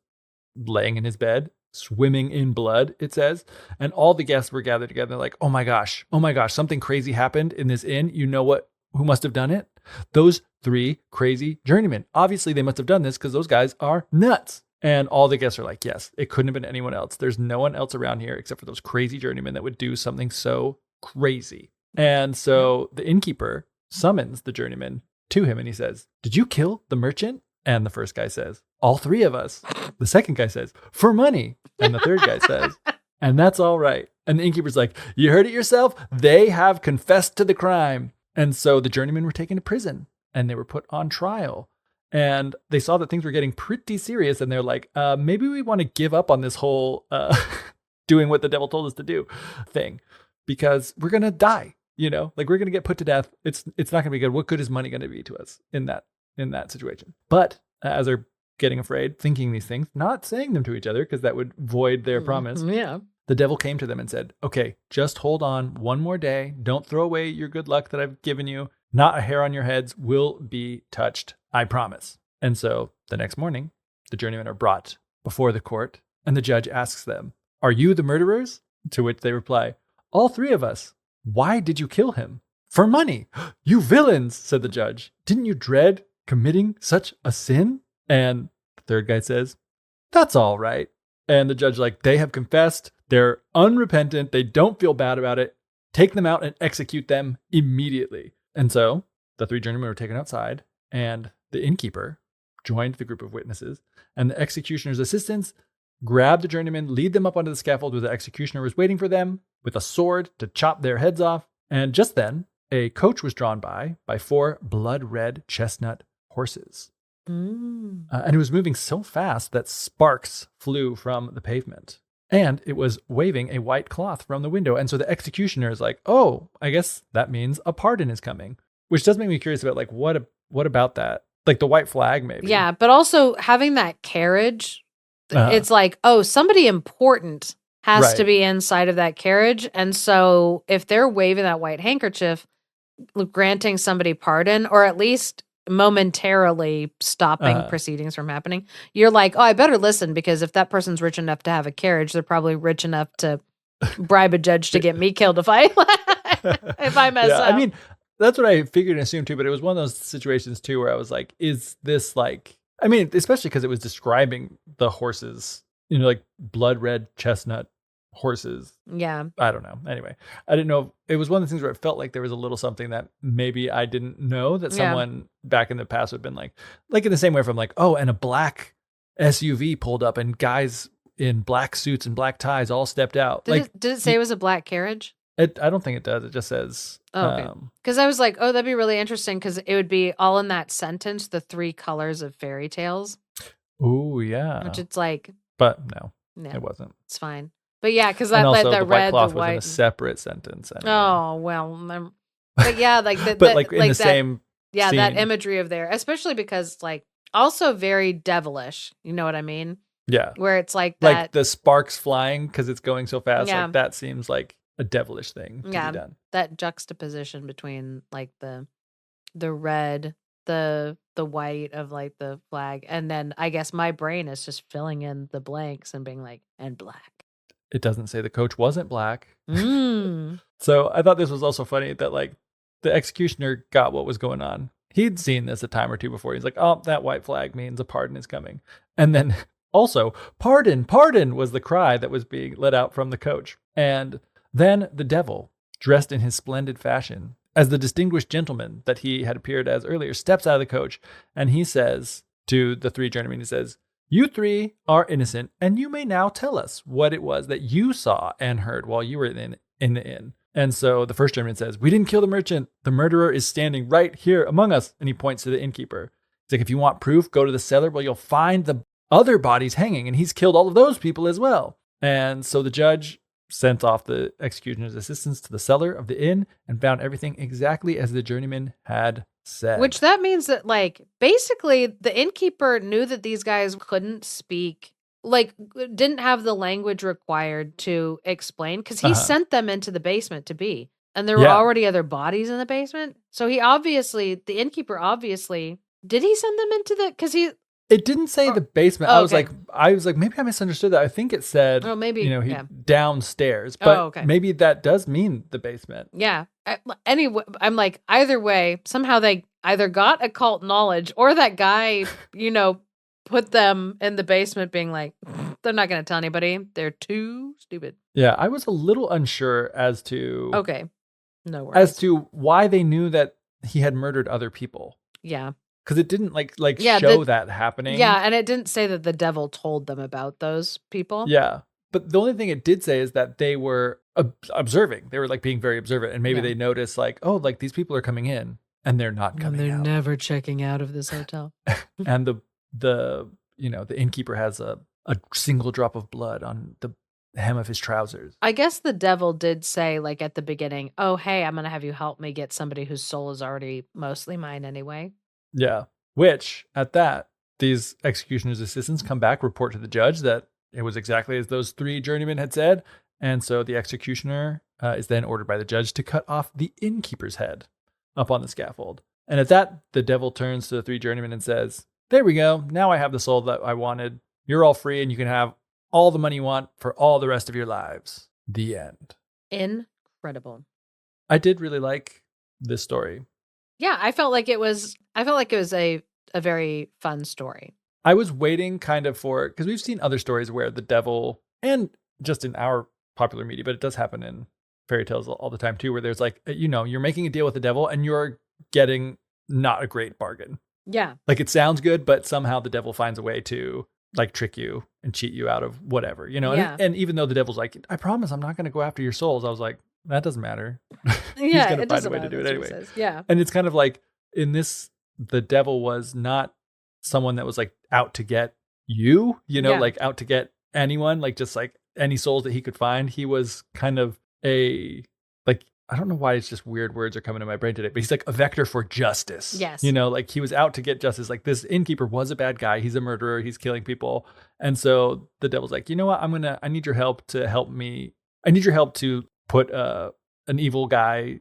laying in his bed, swimming in blood, it says. And all the guests were gathered together like, oh my gosh, something crazy happened in this inn. You know who must have done it? Those 3 crazy journeymen. Obviously, they must have done this because those guys are nuts. And all the guests are like, yes, it couldn't have been anyone else. There's no one else around here except for those crazy journeymen that would do something so crazy. And so the innkeeper summons the journeyman to him and he says, did you kill the merchant? And the first guy says, all 3 of us. The second guy says, for money. And the third guy says, and that's all right. And the innkeeper's like, you heard it yourself. They have confessed to the crime. And so the journeymen were taken to prison and they were put on trial. And they saw that things were getting pretty serious. And they're like, maybe we want to give up on this whole doing what the devil told us to do thing because we're going to die, like we're going to get put to death. It's not going to be good. What good is money going to be to us in that situation? But as they're getting afraid, thinking these things, not saying them to each other because that would void their promise. Yeah. The devil came to them and said, okay, just hold on one more day. Don't throw away your good luck that I've given you. Not a hair on your heads will be touched. I promise. And so the next morning, the journeymen are brought before the court and the judge asks them, are you the murderers? To which they reply, all 3 of us. Why did you kill him? For money. You villains, said the judge. Didn't you dread committing such a sin? And the third guy says, that's all right. And the judge like, they have confessed. They're unrepentant. They don't feel bad about it. Take them out and execute them immediately. And so the 3 journeymen were taken outside and the innkeeper joined the group of witnesses and the executioner's assistants grabbed the journeymen, lead them up onto the scaffold where the executioner was waiting for them with a sword to chop their heads off. And just then, a coach was drawn by 4 blood-red chestnut horses. And it was moving so fast that sparks flew from the pavement. And it was waving a white cloth from the window. And so the executioner is like, oh, I guess that means a pardon is coming. Which does make me curious about like, what about that? Like the white flag, maybe. Yeah, but also having that carriage, it's like, oh, somebody important has to be inside of that carriage. And so if they're waving that white handkerchief, granting somebody pardon, or at least momentarily stopping proceedings from happening, you're like, oh, I better listen, because if that person's rich enough to have a carriage, they're probably rich enough to bribe a judge to get me killed if I mess up. I mean, that's what I figured and assumed too, but it was one of those situations too where I was like, is this like, I mean, especially because it was describing the horses, like blood red chestnut horses. Yeah. I don't know. Anyway, I didn't know. It was one of the things where it felt like there was a little something that maybe I didn't know that someone back in the past would have been like in the same way from like, oh, and a black SUV pulled up and guys in black suits and black ties all stepped out. Did it say it was a black carriage? I don't think it does. It just says. Oh, okay. Because I was like, oh, that'd be really interesting because it would be all in that sentence, the 3 colors of fairy tales. Oh, yeah. Which it's like. But no, yeah, it wasn't. It's fine. But yeah, because and that also the the red, white cloth the was white. in a separate sentence. Anyway. Oh, well. But yeah, like the, but like in the that, same. Yeah, scene. that imagery of there, especially because like also very devilish. You know what I mean? Yeah. Where it's like that. Like the sparks flying because it's going so fast. Yeah. Like that seems like a devilish thing to be done. That juxtaposition between like the red, the white of like the flag, and then I guess my brain is just filling in the blanks and being like, and black. It doesn't say the coach wasn't black. Mm. So I thought this was also funny that like the executioner got what was going on. He'd seen this a time or two before. He's like, oh, that white flag means a pardon is coming. And then also, pardon, pardon was the cry that was being let out from the coach. And then the devil, dressed in his splendid fashion, as the distinguished gentleman that he had appeared as earlier, steps out of the coach and he says to the 3 journeymen, he says, you 3 are innocent, and you may now tell us what it was that you saw and heard while you were in the inn. And so the first journeyman says, we didn't kill the merchant. The murderer is standing right here among us. And he points to the innkeeper. He's like, if you want proof, go to the cellar where you'll find the other bodies hanging. And he's killed all of those people as well. And so the judge sent off the executioner's assistants to the cellar of the inn and found everything exactly as the journeyman had said. Which that means that like basically the innkeeper knew that these guys couldn't speak, like didn't have the language required to explain, because he sent them into the basement to be, and there were already other bodies in the basement. So he obviously, the innkeeper obviously, did he send them into the, because he, it didn't say the basement. I was like, maybe I misunderstood that. I think it said, he downstairs, but maybe that does mean the basement. Yeah. Anyway, I'm like, either way, somehow they either got occult knowledge or that guy, put them in the basement being like, they're not going to tell anybody. They're too stupid. Yeah. I was a little unsure as to. Okay. No worries. As to why they knew that he had murdered other people. Yeah. Because it didn't show that happening. Yeah, and it didn't say that the devil told them about those people. Yeah, but the only thing it did say is that they were observing. They were like being very observant, and maybe they noticed like, oh, like these people are coming in, and they're not coming out. And they're never checking out of this hotel. And the innkeeper has a single drop of blood on the hem of his trousers. I guess the devil did say like at the beginning, oh, hey, I'm going to have you help me get somebody whose soul is already mostly mine anyway. Yeah, which at that, these executioner's assistants come back, report to the judge that it was exactly as those 3 journeymen had said. And so the executioner is then ordered by the judge to cut off the innkeeper's head up on the scaffold. And at that, the devil turns to the 3 journeymen and says, there we go. Now I have the soul that I wanted. You're all free and you can have all the money you want for all the rest of your lives. The end. Incredible. I did really like this story. Yeah, I felt like it was a very fun story. I was waiting kind of for, because we've seen other stories where the devil, and just in our popular media, but it does happen in fairy tales all the time too, where there's like, you're making a deal with the devil and you're getting not a great bargain. Yeah. Like it sounds good, but somehow the devil finds a way to like trick you and cheat you out of whatever, Yeah. And even though the devil's like, I promise I'm not going to go after your souls. I was like, that doesn't matter. Yeah, He's going to find a way to do it anyway. Yeah. And it's kind of like in this, the devil was not someone that was like out to get you, like out to get anyone, like just like any souls that he could find. He was kind of I don't know why it's just weird words are coming to my brain today, but he's like a vector for justice. Yes. Like he was out to get justice. Like this innkeeper was a bad guy. He's a murderer. He's killing people. And so the devil's like, you know what? I need your help to help me. I need your help to put an evil guy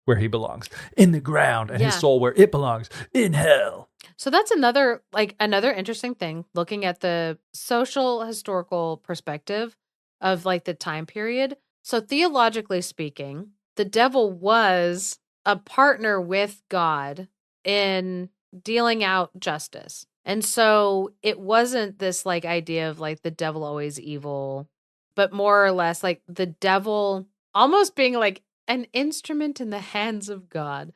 where he belongs, in the ground, and his soul where it belongs, in hell. So that's another interesting thing, looking at the social historical perspective of like the time period. So theologically speaking, the devil was a partner with God in dealing out justice. And so it wasn't this like idea of like the devil always evil, but more or less like the devil almost being like an instrument in the hands of God.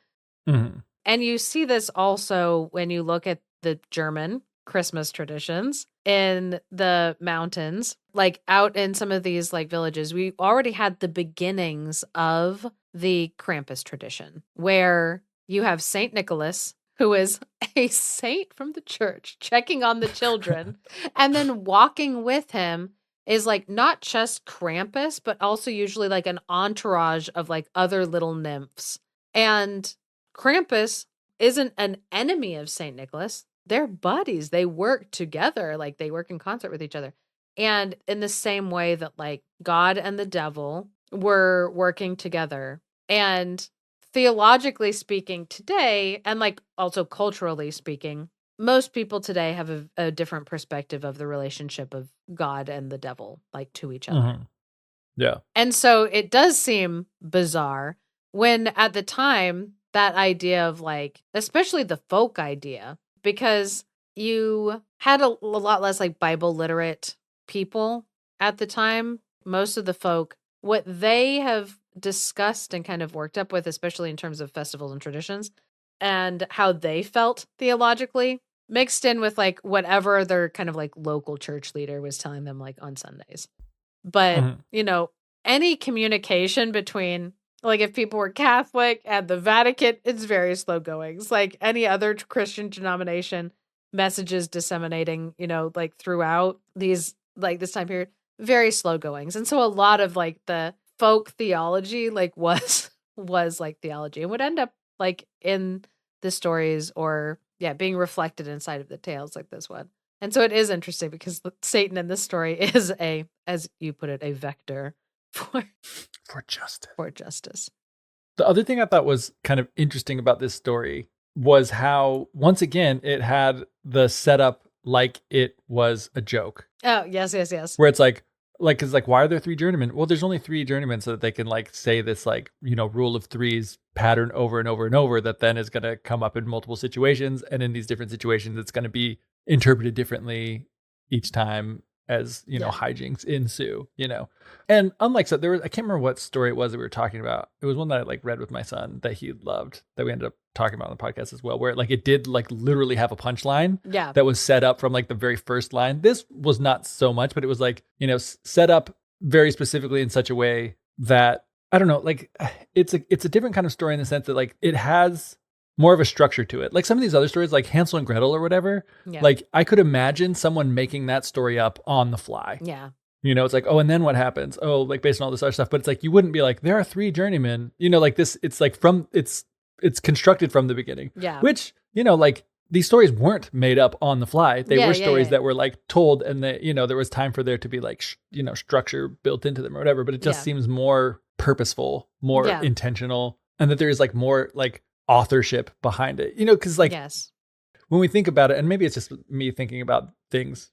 Mm-hmm. And you see this also when you look at the German Christmas traditions, in the mountains, like out in some of these like villages, we already had the beginnings of the Krampus tradition, where you have Saint Nicholas, who is a saint from the church, checking on the children, and then walking with him is like not just Krampus, but also usually like an entourage of like other little nymphs. And Krampus isn't an enemy of Saint Nicholas. They're buddies. They work together, like they work in concert with each other. And in the same way that like God and the devil were working together. And theologically speaking today, and like also culturally speaking, most people today have a different perspective of the relationship of God and the devil, like to each other. Mm-hmm. Yeah. And so it does seem bizarre when at the time that idea of like, especially the folk idea, because you had a lot less like Bible literate people at the time. Most of the folk, what they have discussed and kind of worked up with, especially in terms of festivals and traditions, and how they felt theologically, mixed in with like whatever their kind of like local church leader was telling them like on Sundays. But, you know, any communication between, like if people were Catholic and the Vatican, it's very slow goings. Like any other Christian denomination, messages disseminating, you know, like throughout these, like this time period, very slow goings. And so a lot of like the folk theology, like was like theology and would end up like in the stories or being reflected inside of the tales like this one. And so it is interesting because Satan in this story is a, as you put it, a vector for justice. The other thing I thought was kind of interesting about this story was how, once again, it had the setup like it was a joke. Oh, yes. Where it's like, cause like, why are there three journeymen? Well, there's only three journeymen so that they can like say this like, you know, rule of threes pattern over and over and over that then is going to come up in multiple situations. And in these different situations, it's going to be interpreted differently each time as, you know, hijinks ensue, you know. And unlike so, there was, I can't remember what story it was that we were talking about. It was one that I like read with my son that he loved that we ended up talking about on the podcast as well, where like it did like literally have a punchline that was set up from like the very first line. This was not so much, but it was like, you know, set up very specifically in such a way that, I don't know, like it's a different kind of story in the sense that like it has more of a structure to it. Like some of these other stories like Hansel and Gretel or whatever, like I could imagine someone making that story up on the fly. Yeah. You know, it's like, oh, and then what happens? Oh, like based on all this other stuff. But it's like, you wouldn't be like, there are three journeymen, you know, like this, it's like it's constructed from the beginning. Yeah. Which, you know, like these stories weren't made up on the fly. They were stories that were like told and they, you know, there was time for there to be like, you know, structure built into them or whatever. But it just seems more purposeful, more intentional. And that there's like more like authorship behind it, you know, because like when we think about it, and maybe it's just me thinking about things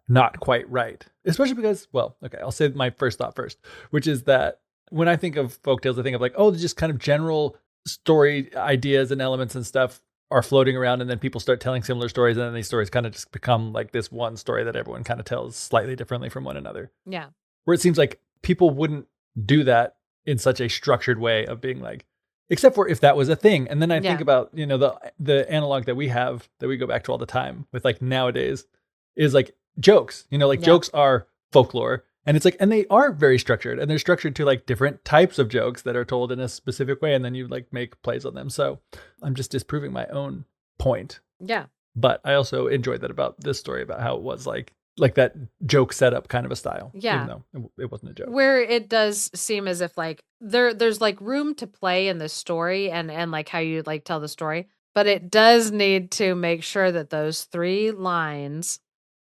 not quite right, especially because, well, okay, I'll say my first thought first, which is that when I think of folktales, I think of like, oh, just kind of general story ideas and elements and stuff are floating around, and then people start telling similar stories, and then these stories kind of just become like this one story that everyone kind of tells slightly differently from one another. Yeah. Where it seems like people wouldn't do that in such a structured way of being like, except for if that was a thing. And then I think about, you know, the analog that we have that we go back to all the time with like nowadays is like jokes, you know, like jokes are folklore. And it's like, and they are very structured, and they're structured to like different types of jokes that are told in a specific way. And then you like make plays on them. So I'm just disproving my own point. Yeah. But I also enjoyed that about this story, about how it was like that joke setup kind of a style. Yeah. Even though it wasn't a joke. Where it does seem as if like there's like room to play in the story and like how you like tell the story, but it does need to make sure that those three lines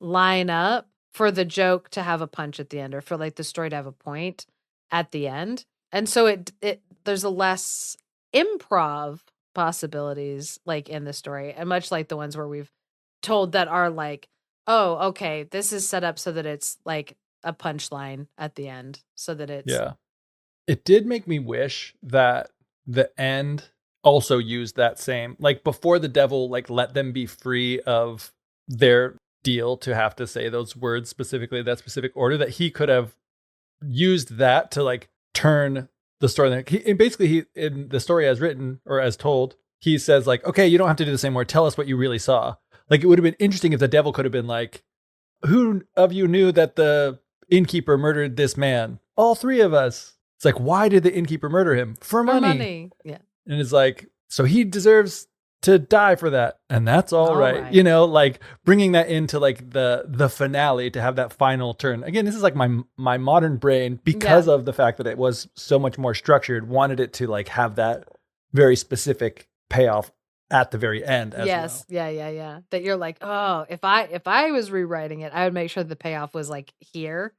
line up for the joke to have a punch at the end, or for like the story to have a point at the end. And so it there's a less improv possibilities like in the story, and much like the ones where we've told that are like, oh, okay, this is set up so that it's like a punchline at the end, so that it's It did make me wish that the end also used that same, like before the devil like let them be free of their deal to have to say those words specifically, that specific order, that he could have used that to like turn the story. And basically he, in the story as written or as told, he says like, okay, you don't have to do the same word. Tell us what you really saw. Like it would have been interesting if the devil could have been like, who of you knew that the innkeeper murdered this man? All three of us. It's like, why did the innkeeper murder him? For money. Yeah. And it's like, so he deserves to die for that. And that's all right. You know, like bringing that into like the finale to have that final turn. Again, this is like my modern brain, because of the fact that it was so much more structured, wanted it to like have that very specific payoff at the very end as well. Yeah. That you're like, oh, if I was rewriting it, I would make sure the payoff was like here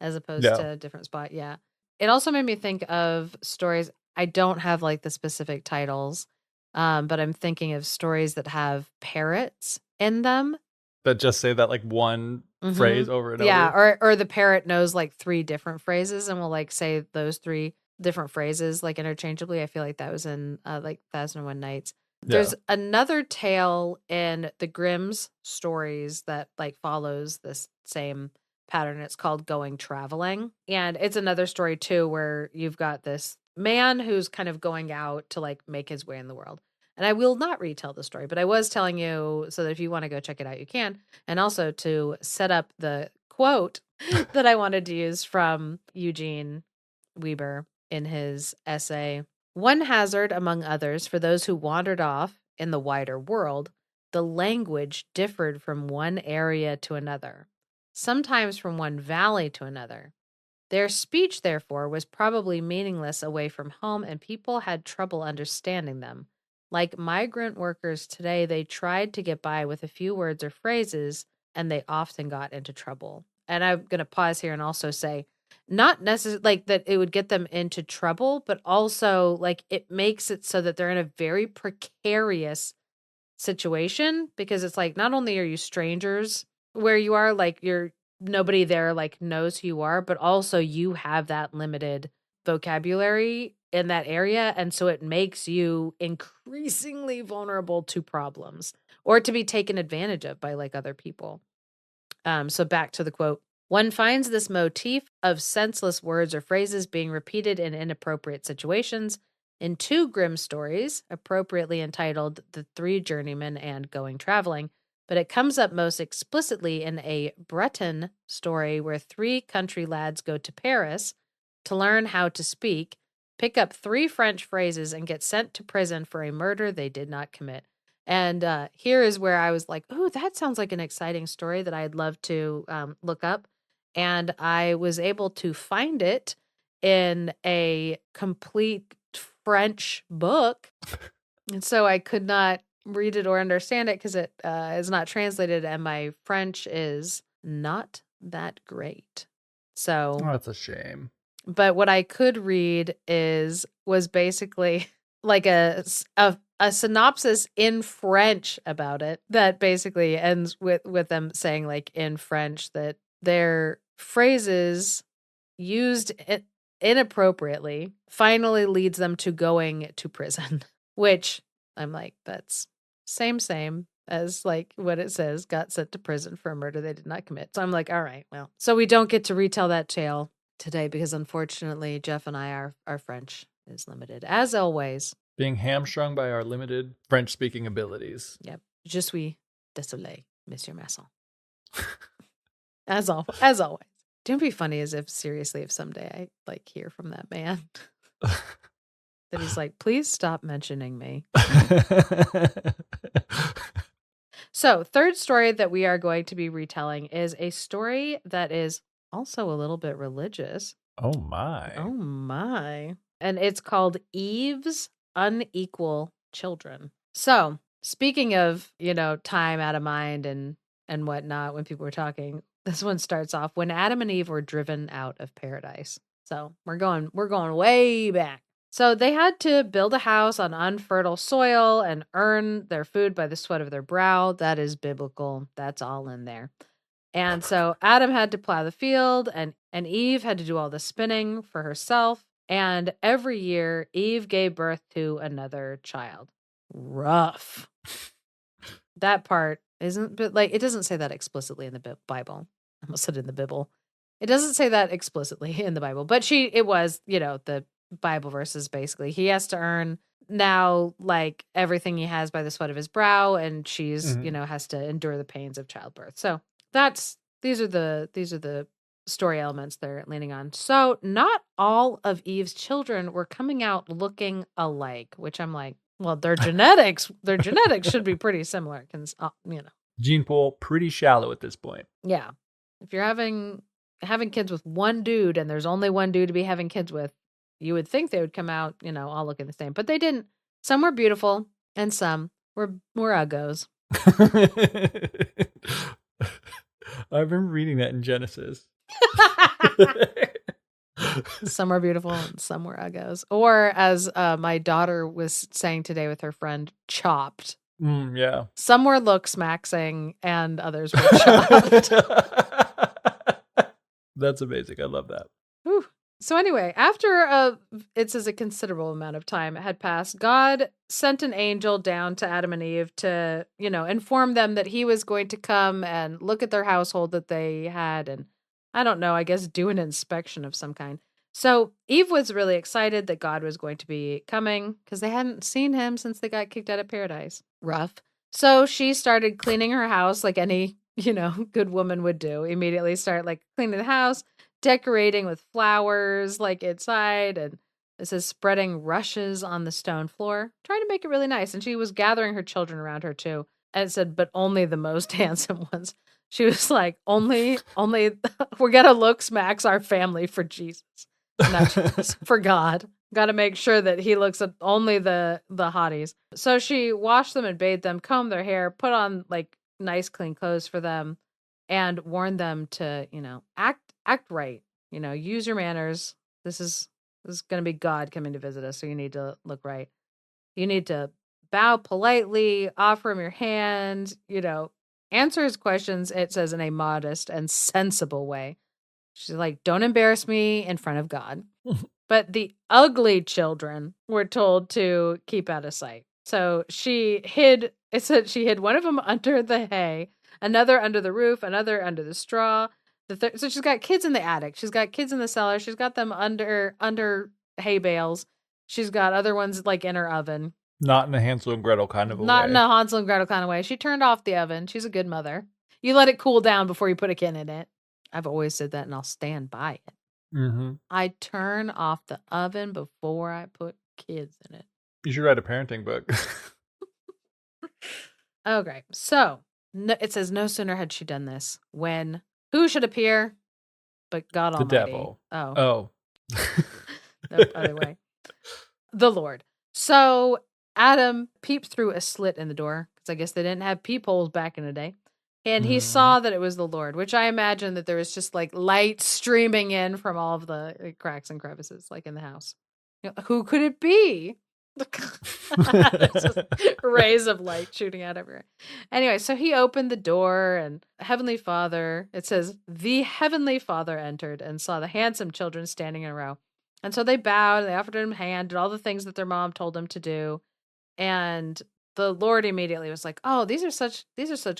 as opposed to a different spot. Yeah. It also made me think of stories. I don't have like the specific titles, but I'm thinking of stories that have parrots in them. That just say that like one phrase over and over. Yeah, or the parrot knows like 3 different phrases and will like say those 3 different phrases like interchangeably. I feel like that was in like 1001 Nights. There's another tale in the Grimm's stories that like follows this same pattern. It's called Going Traveling. And it's another story too where you've got this man who's kind of going out to like make his way in the world. And I will not retell the story, but I was telling you so that if you want to go check it out, you can. And also to set up the quote that I wanted to use from Eugen Weber in his essay. One hazard, among others, for those who wandered off in the wider world, the language differed from one area to another, sometimes from one valley to another. Their speech, therefore, was probably meaningless away from home, and people had trouble understanding them. Like migrant workers today, they tried to get by with a few words or phrases, and they often got into trouble. And I'm going to pause here and also say, not necessarily like that it would get them into trouble, but also like it makes it so that they're in a very precarious situation, because it's like not only are you strangers where you are, like nobody there like knows who you are, but also you have that limited vocabulary in that area, and so it makes you increasingly vulnerable to problems or to be taken advantage of by like other people. So back to the quote. One finds this motif of senseless words or phrases being repeated in inappropriate situations in 2 Grimm stories, appropriately entitled The Three Journeymen and Going Traveling, but it comes up most explicitly in a Breton story where 3 country lads go to Paris to learn how to speak, pick up 3 French phrases, and get sent to prison for a murder they did not commit. And here is where I was like, oh, that sounds like an exciting story that I'd love to look up. And I was able to find it in a complete French book. And so I could not read it or understand it because it is not translated, and my French is not that great. So that's a shame. But what I could read was basically like a synopsis in French about it that basically ends with them saying like in French that their phrases used inappropriately finally leads them to going to prison, which I'm like, that's same as like what it says, got sent to prison for a murder they did not commit. So I'm like, all right, well, so we don't get to retell that tale today because unfortunately Geoff and I, our French is limited as always. Being hamstrung by our limited French speaking abilities. Yep. Je suis désolé, Monsieur Masson. As always. Don't be funny as if seriously if someday I like hear from that man that he's like, please stop mentioning me. So, third story that we are going to be retelling is a story that is also a little bit religious. Oh my. Oh my. And it's called Eve's Unequal Children. So, speaking of, time out of mind and whatnot when people were talking, this one starts off when Adam and Eve were driven out of paradise. So, we're going way back. So they had to build a house on unfertile soil and earn their food by the sweat of their brow. That is biblical. That's all in there. And so Adam had to plow the field, and Eve had to do all the spinning for herself. And every year, Eve gave birth to another child. Rough. That part isn't, but like, it doesn't say that explicitly in the Bible. I almost said in the Bible. It doesn't say that explicitly in the Bible, but it was, the Bible verses basically. He has to earn now like everything he has by the sweat of his brow, and she's, has to endure the pains of childbirth. So that's these are the story elements they're leaning on. So not all of Eve's children were coming out looking alike, which I'm like, well, their genetics should be pretty similar. Gene pool pretty shallow at this point. Yeah. If you're having kids with one dude and there's only one dude to be having kids with, you would think they would come out, all looking the same. But they didn't. Some were beautiful and some were uggos. I remember reading that in Genesis. Some are beautiful and some were uggos. Or as my daughter was saying today with her friend, chopped. Yeah. Some were looks maxing and others were chopped. That's amazing. I love that. Whew. So anyway, after it says a considerable amount of time had passed, God sent an angel down to Adam and Eve to, inform them that he was going to come and look at their household that they had and, I don't know, I guess do an inspection of some kind. So Eve was really excited that God was going to be coming because they hadn't seen him since they got kicked out of paradise. Rough. So she started cleaning her house like any, good woman would do. Immediately start cleaning the house, decorating with flowers inside, and it says spreading rushes on the stone floor, trying to make it really nice. And she was gathering her children around her too. And it said, but only the most handsome ones. She was like, only we're gonna looks max our family for Jesus, not just for God. Got to make sure that he looks at only the hotties. So she washed them and bathed them, combed their hair, put on nice clean clothes for them, and warned them to, act right. Use your manners. This is going to be God coming to visit us, so you need to look right. You need to bow politely, offer him your hand, answer his questions, it says, in a modest and sensible way. She's like, don't embarrass me in front of God. But the ugly children were told to keep out of sight. So it said she hid one of them under the hay, another under the roof, another under the straw. So she's got kids in the attic. She's got kids in the cellar. She's got them under hay bales. She's got other ones in her oven. Not in a Hansel and Gretel kind of a way. Not in a Hansel and Gretel kind of way. She turned off the oven. She's a good mother. You let it cool down before you put a kid in it. I've always said that, and I'll stand by it. Mm-hmm. I turn off the oven before I put kids in it. You should write a parenting book. Okay, so it says no sooner had she done this when who should appear but God Almighty. The devil. Oh. No, other way. The Lord. So Adam peeped through a slit in the door because I guess they didn't have peepholes back in the day. And he saw that it was the Lord, which I imagine that there was just light streaming in from all of the cracks and crevices in the house. Who could it be? Just rays of light shooting out everywhere. Anyway, so he opened the door and Heavenly Father, it says, the Heavenly Father entered and saw the handsome children standing in a row. And so they bowed and they offered him a hand, did all the things that their mom told them to do. And the Lord immediately was like, oh, these are such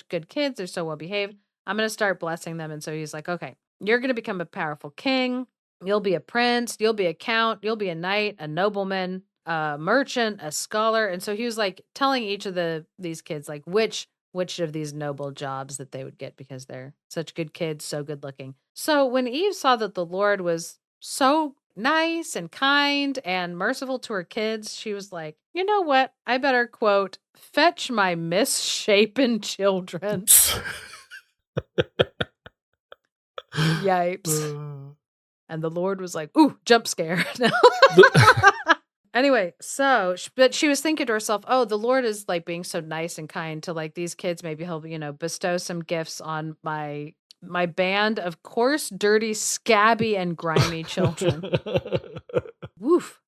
good kids. They're so well behaved. I'm going to start blessing them. And so he's like, okay, you're going to become a powerful king. You'll be a prince. You'll be a count. You'll be a knight, a nobleman, a merchant, a scholar. And so he was telling each of these kids which of these noble jobs that they would get because they're such good kids, so good looking. So when Eve saw that the Lord was so nice and kind and merciful to her kids, she was like, you know what? I better, quote, fetch my misshapen children. Yipes. And the Lord was like, ooh, jump scare. Anyway, but she was thinking to herself, oh, the Lord is being so nice and kind to these kids. Maybe he'll, bestow some gifts on my band of coarse, dirty, scabby, and grimy children. Woof.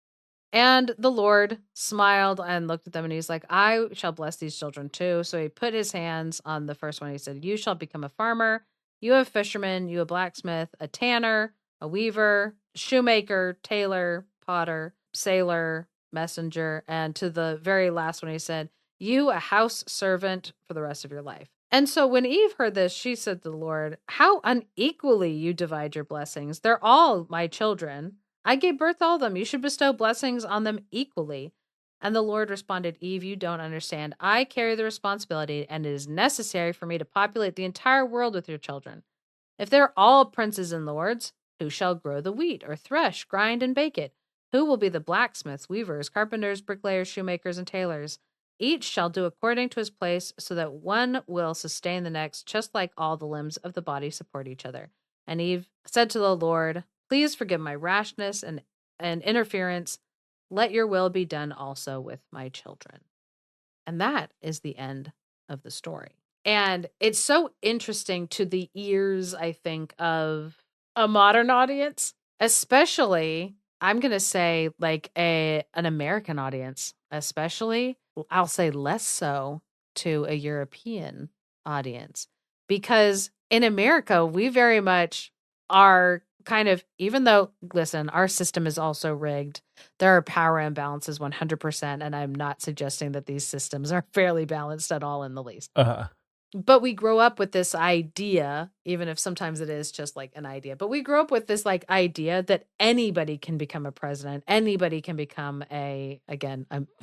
And the Lord smiled and looked at them and he's like, I shall bless these children too. So he put his hands on the first one. He said, you shall become a farmer, you a fisherman, you a blacksmith, a tanner, a weaver, shoemaker, tailor, potter, sailor, messenger. And to the very last one, he said, you a house servant for the rest of your life. And so when Eve heard this, she said to the Lord, how unequally you divide your blessings. They're all my children. I gave birth to all of them. You should bestow blessings on them equally. And the Lord responded, Eve, you don't understand. I carry the responsibility, and it is necessary for me to populate the entire world with your children. If they're all princes and lords, who shall grow the wheat, or thresh, grind, and bake it? Who will be the blacksmiths, weavers, carpenters, bricklayers, shoemakers, and tailors? Each shall do according to his place, so that one will sustain the next, just like all the limbs of the body support each other. And Eve said to the Lord, please forgive my rashness and interference. Let your will be done also with my children. And that is the end of the story. And it's so interesting to the ears, I think, of a modern audience, especially, I'm going to say, like an American audience, especially. I'll say less so to a European audience, because in America, we very much are kind of, even though, listen, our system is also rigged. There are power imbalances 100%, and I'm not suggesting that these systems are fairly balanced at all in the least. But we grow up with this idea, even if sometimes it is just like an idea, but we grow up with this like idea that anybody can become a president, anybody can become the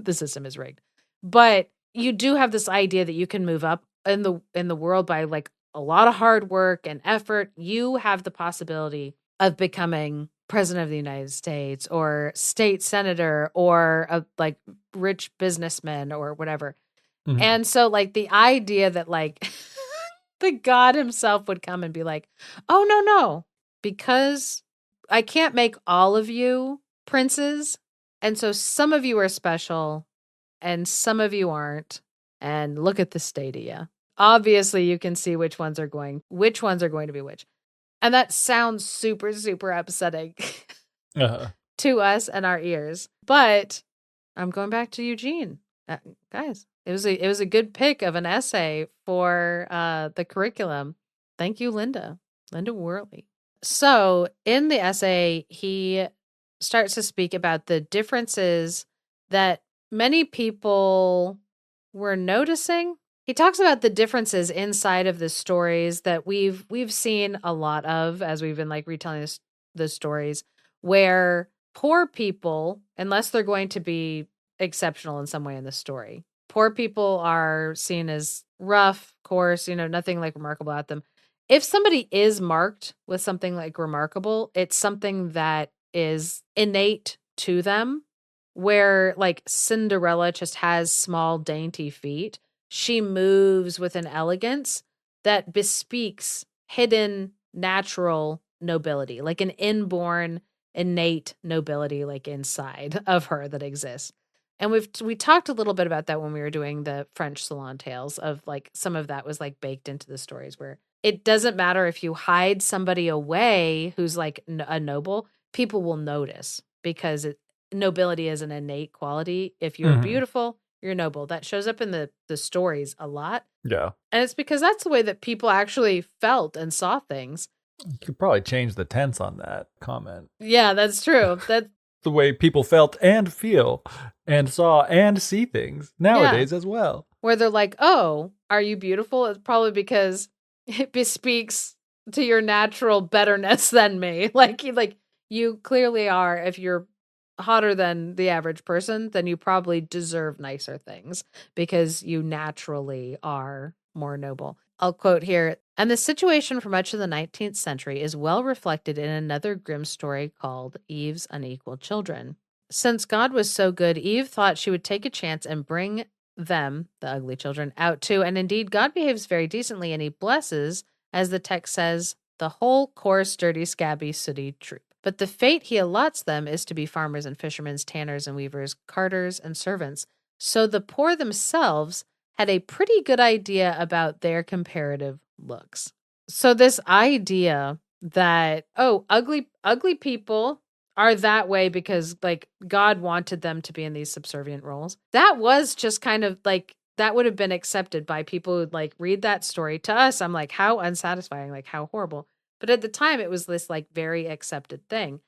system is rigged. But you do have this idea that you can move up in the world by like a lot of hard work and effort. You have the possibility of becoming president of the United States or state senator or a like rich businessman or whatever. Mm-hmm. And so like the idea that like the God himself would come and be like, oh, no, because I can't make all of you princes. And so some of you are special and some of you aren't. And look at the stadia. Obviously, you can see which ones are going to be which. And that sounds super, super upsetting to us and our ears. But I'm going back to Eugene. Guys, it was a good pick of an essay for the curriculum. Thank you, Linda Worley. So in the essay, he starts to speak about the differences that many people were noticing. He talks about the differences inside of the stories that we've seen a lot of as we've been like retelling the stories, where poor people, unless they're going to be exceptional in some way in the story, poor people are seen as rough, coarse, nothing like remarkable at them. If somebody is marked with something like remarkable, it's something that is innate to them, where like Cinderella just has small, dainty feet. She moves with an elegance that bespeaks hidden, natural nobility, like an inborn, innate nobility, like inside of her that exists. And we talked a little bit about that when we were doing the French salon tales, of like some of that was like baked into the stories, where it doesn't matter if you hide somebody away who's like a noble, people will notice, because nobility is an innate quality. If you're beautiful, you're noble. That shows up in the stories a lot. Yeah. And it's because that's the way that people actually felt and saw things. You could probably change the tense on that comment. Yeah, that's true. That's the way people felt and feel and saw and see things nowadays as well. Where they're like, oh, are you beautiful? It's probably because it bespeaks to your natural betterness than me. Like you clearly are. If you're hotter than the average person, then you probably deserve nicer things because you naturally are more noble. I'll quote here, and the situation for much of the 19th century is well reflected in another Grimm story called Eve's Unequal Children. Since God was so good, Eve thought she would take a chance and bring them, the ugly children, out too. And indeed, God behaves very decently, and he blesses, as the text says, the whole coarse, dirty, scabby, sooty troop. But the fate he allots them is to be farmers and fishermen, tanners and weavers, carters and servants. So the poor themselves had a pretty good idea about their comparative looks. So this idea that, oh, ugly people are that way because like God wanted them to be in these subservient roles. That was just kind of like, that would have been accepted by people who'd like read that story. To us, I'm like, how unsatisfying, like how horrible. But at the time it was this like very accepted thing.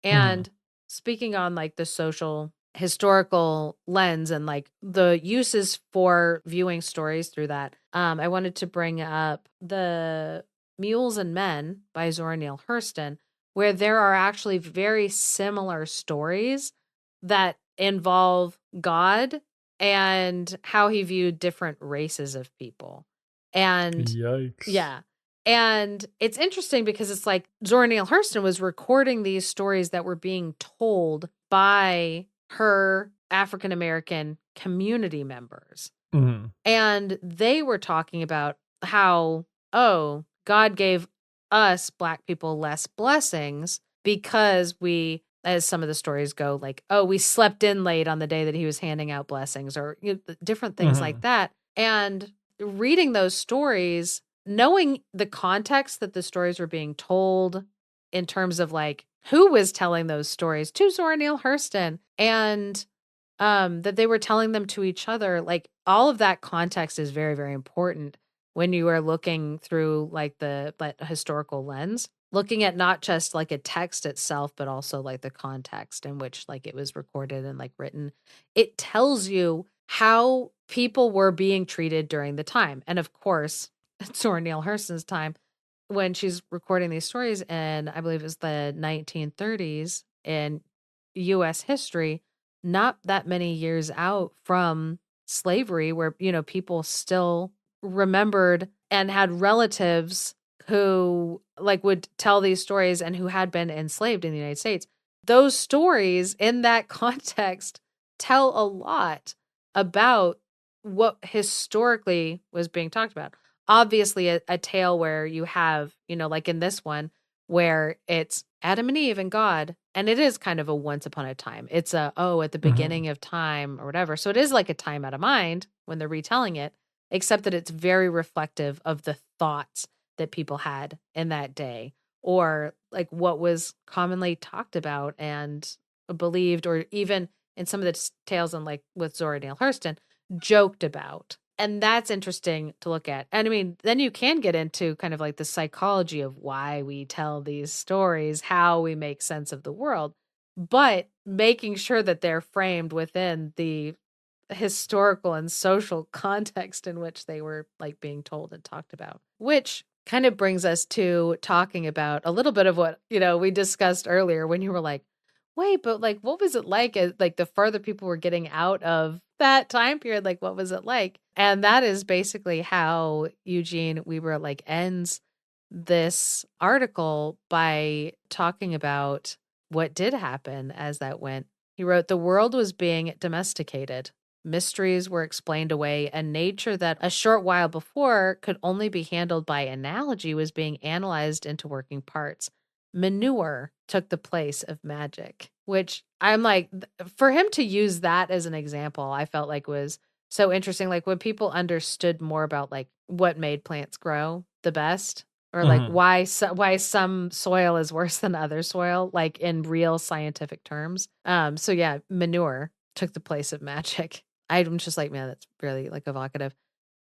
And speaking on like the social historical lens and like the uses for viewing stories through that, I wanted to bring up the Mules and Men by Zora Neale Hurston, where there are actually very similar stories that involve God and how he viewed different races of people. And yikes. Yeah. And it's interesting because it's like Zora Neale Hurston was recording these stories that were being told by her African American community members. Mm-hmm. And they were talking about how, oh, God gave us Black people less blessings because we, as some of the stories go, like, oh, we slept in late on the day that he was handing out blessings, or different things like that. And reading those stories, knowing the context that the stories were being told in terms of like who was telling those stories to Zora Neale Hurston, and that they were telling them to each other, like all of that context is very, very important when you are looking through like the historical lens, looking at not just like a text itself, but also like the context in which like it was recorded and like written. It tells you how people were being treated during the time. And of course, Zora Neale Hurston's time, when she's recording these stories, and I believe it was the 1930s in US history, not that many years out from slavery, where, people still remembered and had relatives who like would tell these stories and who had been enslaved in the United States. Those stories in that context tell a lot about what historically was being talked about. Obviously, a tale where you have, like in this one, where it's Adam and Eve and God, and it is kind of a once upon a time. It's at the beginning of time or whatever. So it is like a time out of mind when they're retelling it, except that it's very reflective of the thoughts that people had in that day, or like what was commonly talked about and believed, or even in some of the tales and like with Zora Neale Hurston, joked about. And that's interesting to look at. And I mean, then you can get into kind of like the psychology of why we tell these stories, how we make sense of the world, but making sure that they're framed within the historical and social context in which they were like being told and talked about, which kind of brings us to talking about a little bit of what, we discussed earlier when you were like, wait, but like, what was it like as like the further people were getting out of that time period? Like, what was it like? And that is basically how Eugen Weber like ends this article by talking about what did happen as that went. He wrote, "The world was being domesticated. Mysteries were explained away, and nature that a short while before could only be handled by analogy was being analyzed into working parts. Manure took the place of magic," which I'm like, for him to use that as an example, I felt like was so interesting. Like when people understood more about like what made plants grow the best, or like why some soil is worse than other soil, like in real scientific terms. So yeah, manure took the place of magic. I'm just like, man, that's really like evocative.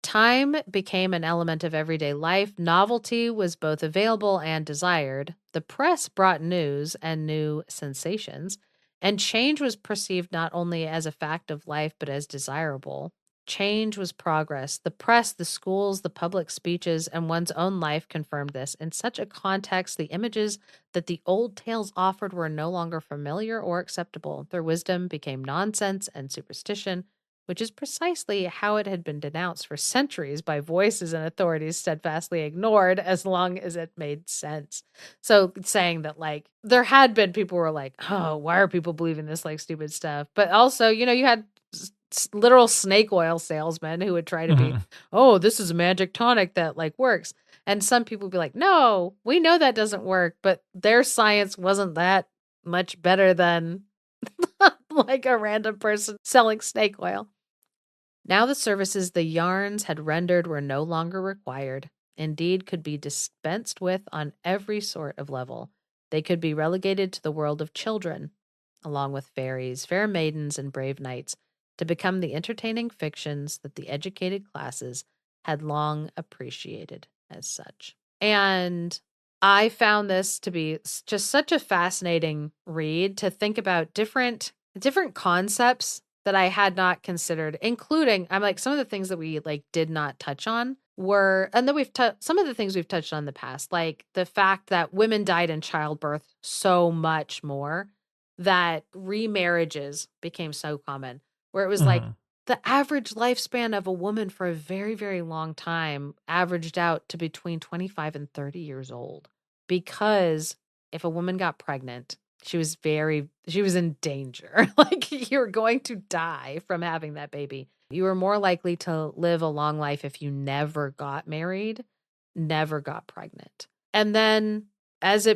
Time became an element of everyday life. Novelty was both available and desired. The press brought news and new sensations, and change was perceived not only as a fact of life, but as desirable. Change was progress. The press, the schools, the public speeches, and one's own life confirmed this. In such a context, the images that the old tales offered were no longer familiar or acceptable. Their wisdom became nonsense and superstition, which is precisely how it had been denounced for centuries by voices and authorities steadfastly ignored as long as it made sense. So saying that like there had been people who were like, oh, why are people believing this like stupid stuff? But also, you had literal snake oil salesmen who would try to be, oh, this is a magic tonic that like works. And some people would be like, no, we know that doesn't work, but their science wasn't that much better than like a random person selling snake oil. Now the services the yarns had rendered were no longer required, indeed could be dispensed with on every sort of level. They could be relegated to the world of children, along with fairies, fair maidens, and brave knights, to become the entertaining fictions that the educated classes had long appreciated as such. And I found this to be just such a fascinating read, to think about different concepts that I had not considered, including, I'm like, some of the things that we like did not touch on were, and then some of the things we've touched on in the past, like the fact that women died in childbirth so much more, that remarriages became so common, where it was like the average lifespan of a woman for a very, very long time averaged out to between 25 and 30 years old. Because if a woman got pregnant, she was in danger. Like, you're going to die from having that baby. You were more likely to live a long life if you never got married, never got pregnant. And then as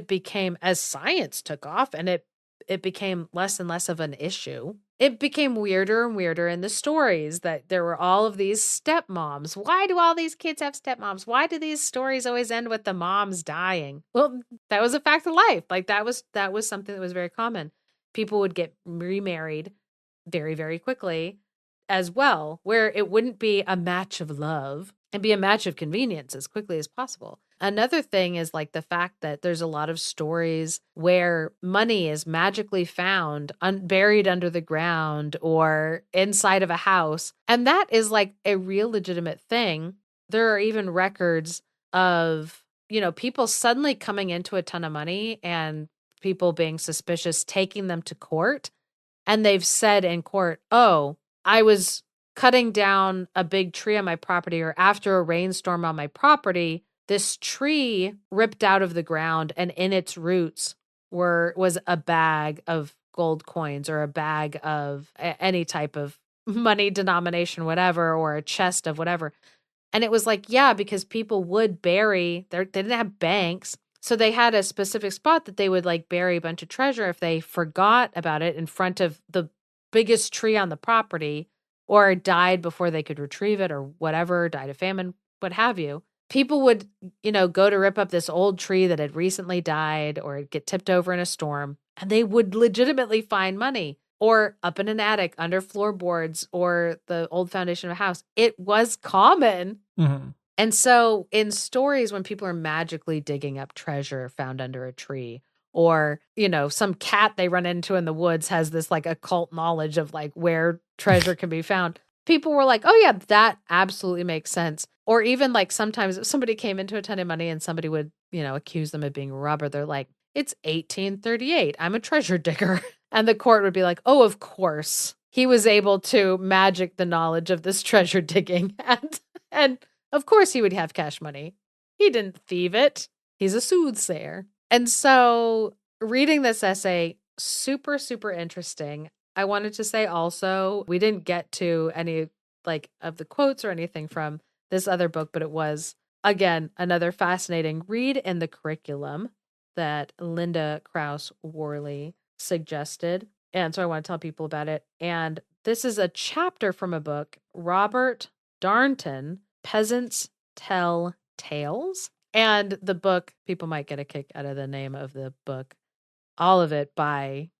science took off and it became less and less of an issue, it became weirder and weirder in the stories that there were all of these stepmoms. Why do all these kids have stepmoms? Why do these stories always end with the moms dying? Well, that was a fact of life. Like, that was something that was very common. People would get remarried very, very quickly as well, where it wouldn't be a match of love and be a match of convenience as quickly as possible. Another thing is like the fact that there's a lot of stories where money is magically found buried under the ground or inside of a house. And that is like a real legitimate thing. There are even records of, people suddenly coming into a ton of money and people being suspicious, taking them to court. And they've said in court, oh, I was cutting down a big tree on my property, or after a rainstorm on my property, this tree ripped out of the ground, and in its roots was a bag of gold coins or a bag of any type of money denomination, whatever, or a chest of whatever. And it was like, yeah, because people would bury they didn't have banks. So they had a specific spot that they would like bury a bunch of treasure if they forgot about it in front of the biggest tree on the property, or died before they could retrieve it, or whatever, died of famine, what have you. People would, go to rip up this old tree that had recently died or get tipped over in a storm, and they would legitimately find money, or up in an attic under floorboards or the old foundation of a house. It was common. Mm-hmm. And so in stories, when people are magically digging up treasure found under a tree, or, some cat they run into in the woods has this like occult knowledge of like where treasure can be found, people were like, oh yeah, that absolutely makes sense. Or even like sometimes if somebody came into a ton of money and somebody would, accuse them of being a robber, they're like, it's 1838. I'm a treasure digger. And the court would be like, oh, of course. He was able to magic the knowledge of this treasure digging. And of course he would have cash money. He didn't thieve it. He's a soothsayer. And so reading this essay, super, super interesting. I wanted to say also, we didn't get to any like of the quotes or anything from this other book, but it was, again, another fascinating read in the curriculum that Linda Krause Worley suggested. And so I want to tell people about it. And this is a chapter from a book, Robert Darnton, Peasants Tell Tales. And the book, people might get a kick out of the name of the book, all of it by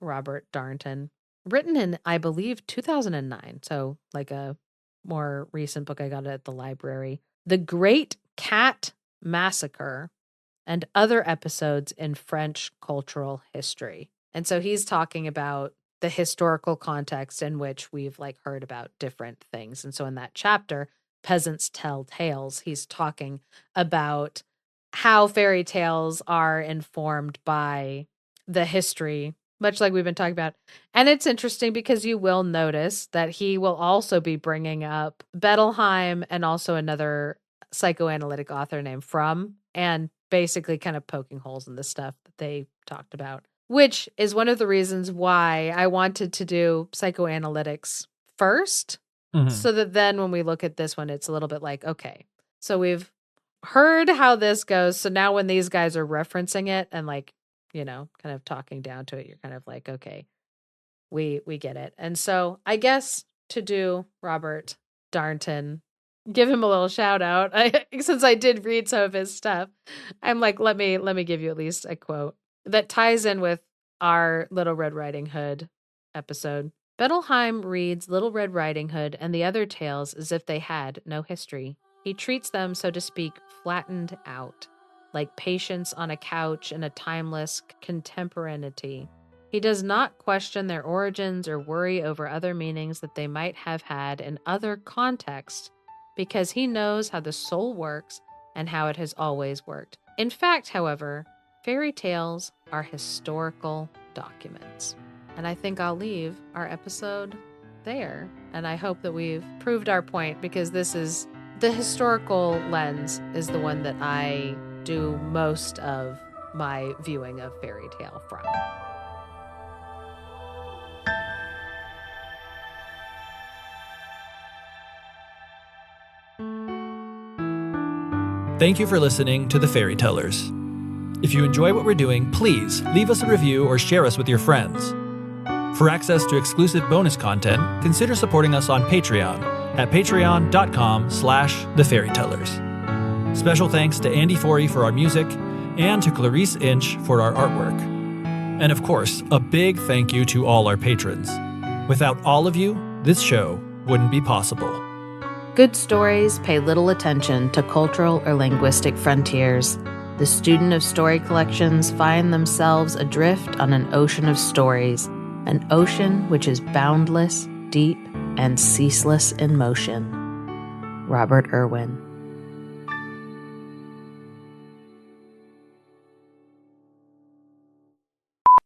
Robert Darnton, written in, I believe, 2009. So like a more recent book I got at the library. The Great Cat Massacre and Other Episodes in French Cultural History. And so he's talking about the historical context in which we've like heard about different things. And so in that chapter, Peasants Tell Tales, he's talking about how fairy tales are informed by the history, much like we've been talking about. And it's interesting because you will notice that he will also be bringing up Bettelheim and also another psychoanalytic author named Frum, and basically kind of poking holes in the stuff that they talked about, which is one of the reasons why I wanted to do psychoanalytics first. Mm-hmm. So that then when we look at this one, it's a little bit like, okay, so we've heard how this goes. So now when these guys are referencing it and like, kind of talking down to it, you're kind of like, okay, we get it. And so I guess to do Robert Darnton, give him a little shout out. Since I did read some of his stuff, I'm like, let me give you at least a quote that ties in with our Little Red Riding Hood episode. Bettelheim reads Little Red Riding Hood and the other tales as if they had no history. He treats them, so to speak, flattened out, like patience on a couch in a timeless contemporaneity. He does not question their origins or worry over other meanings that they might have had in other contexts, because he knows how the soul works and how it has always worked. In fact, however, fairy tales are historical documents. And I think I'll leave our episode there. And I hope that we've proved our point, because this is the historical lens is the one that I do most of my viewing of fairy tale from. Thank you for listening to The Fairy Tellers. If you enjoy what we're doing, please leave us a review or share us with your friends. For access to exclusive bonus content, consider supporting us on Patreon at patreon.com/thefairytellers. Special thanks to Andy Forey for our music and to Clarice Inch for our artwork. And of course, a big thank you to all our patrons. Without all of you, this show wouldn't be possible. Good stories pay little attention to cultural or linguistic frontiers. The student of story collections find themselves adrift on an ocean of stories, an ocean which is boundless, deep, and ceaseless in motion. Robert Irwin.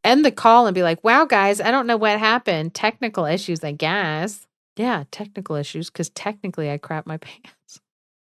End the call and be like, wow, guys, I don't know what happened. Technical issues, I guess. Yeah, technical issues, because technically I crap my pants.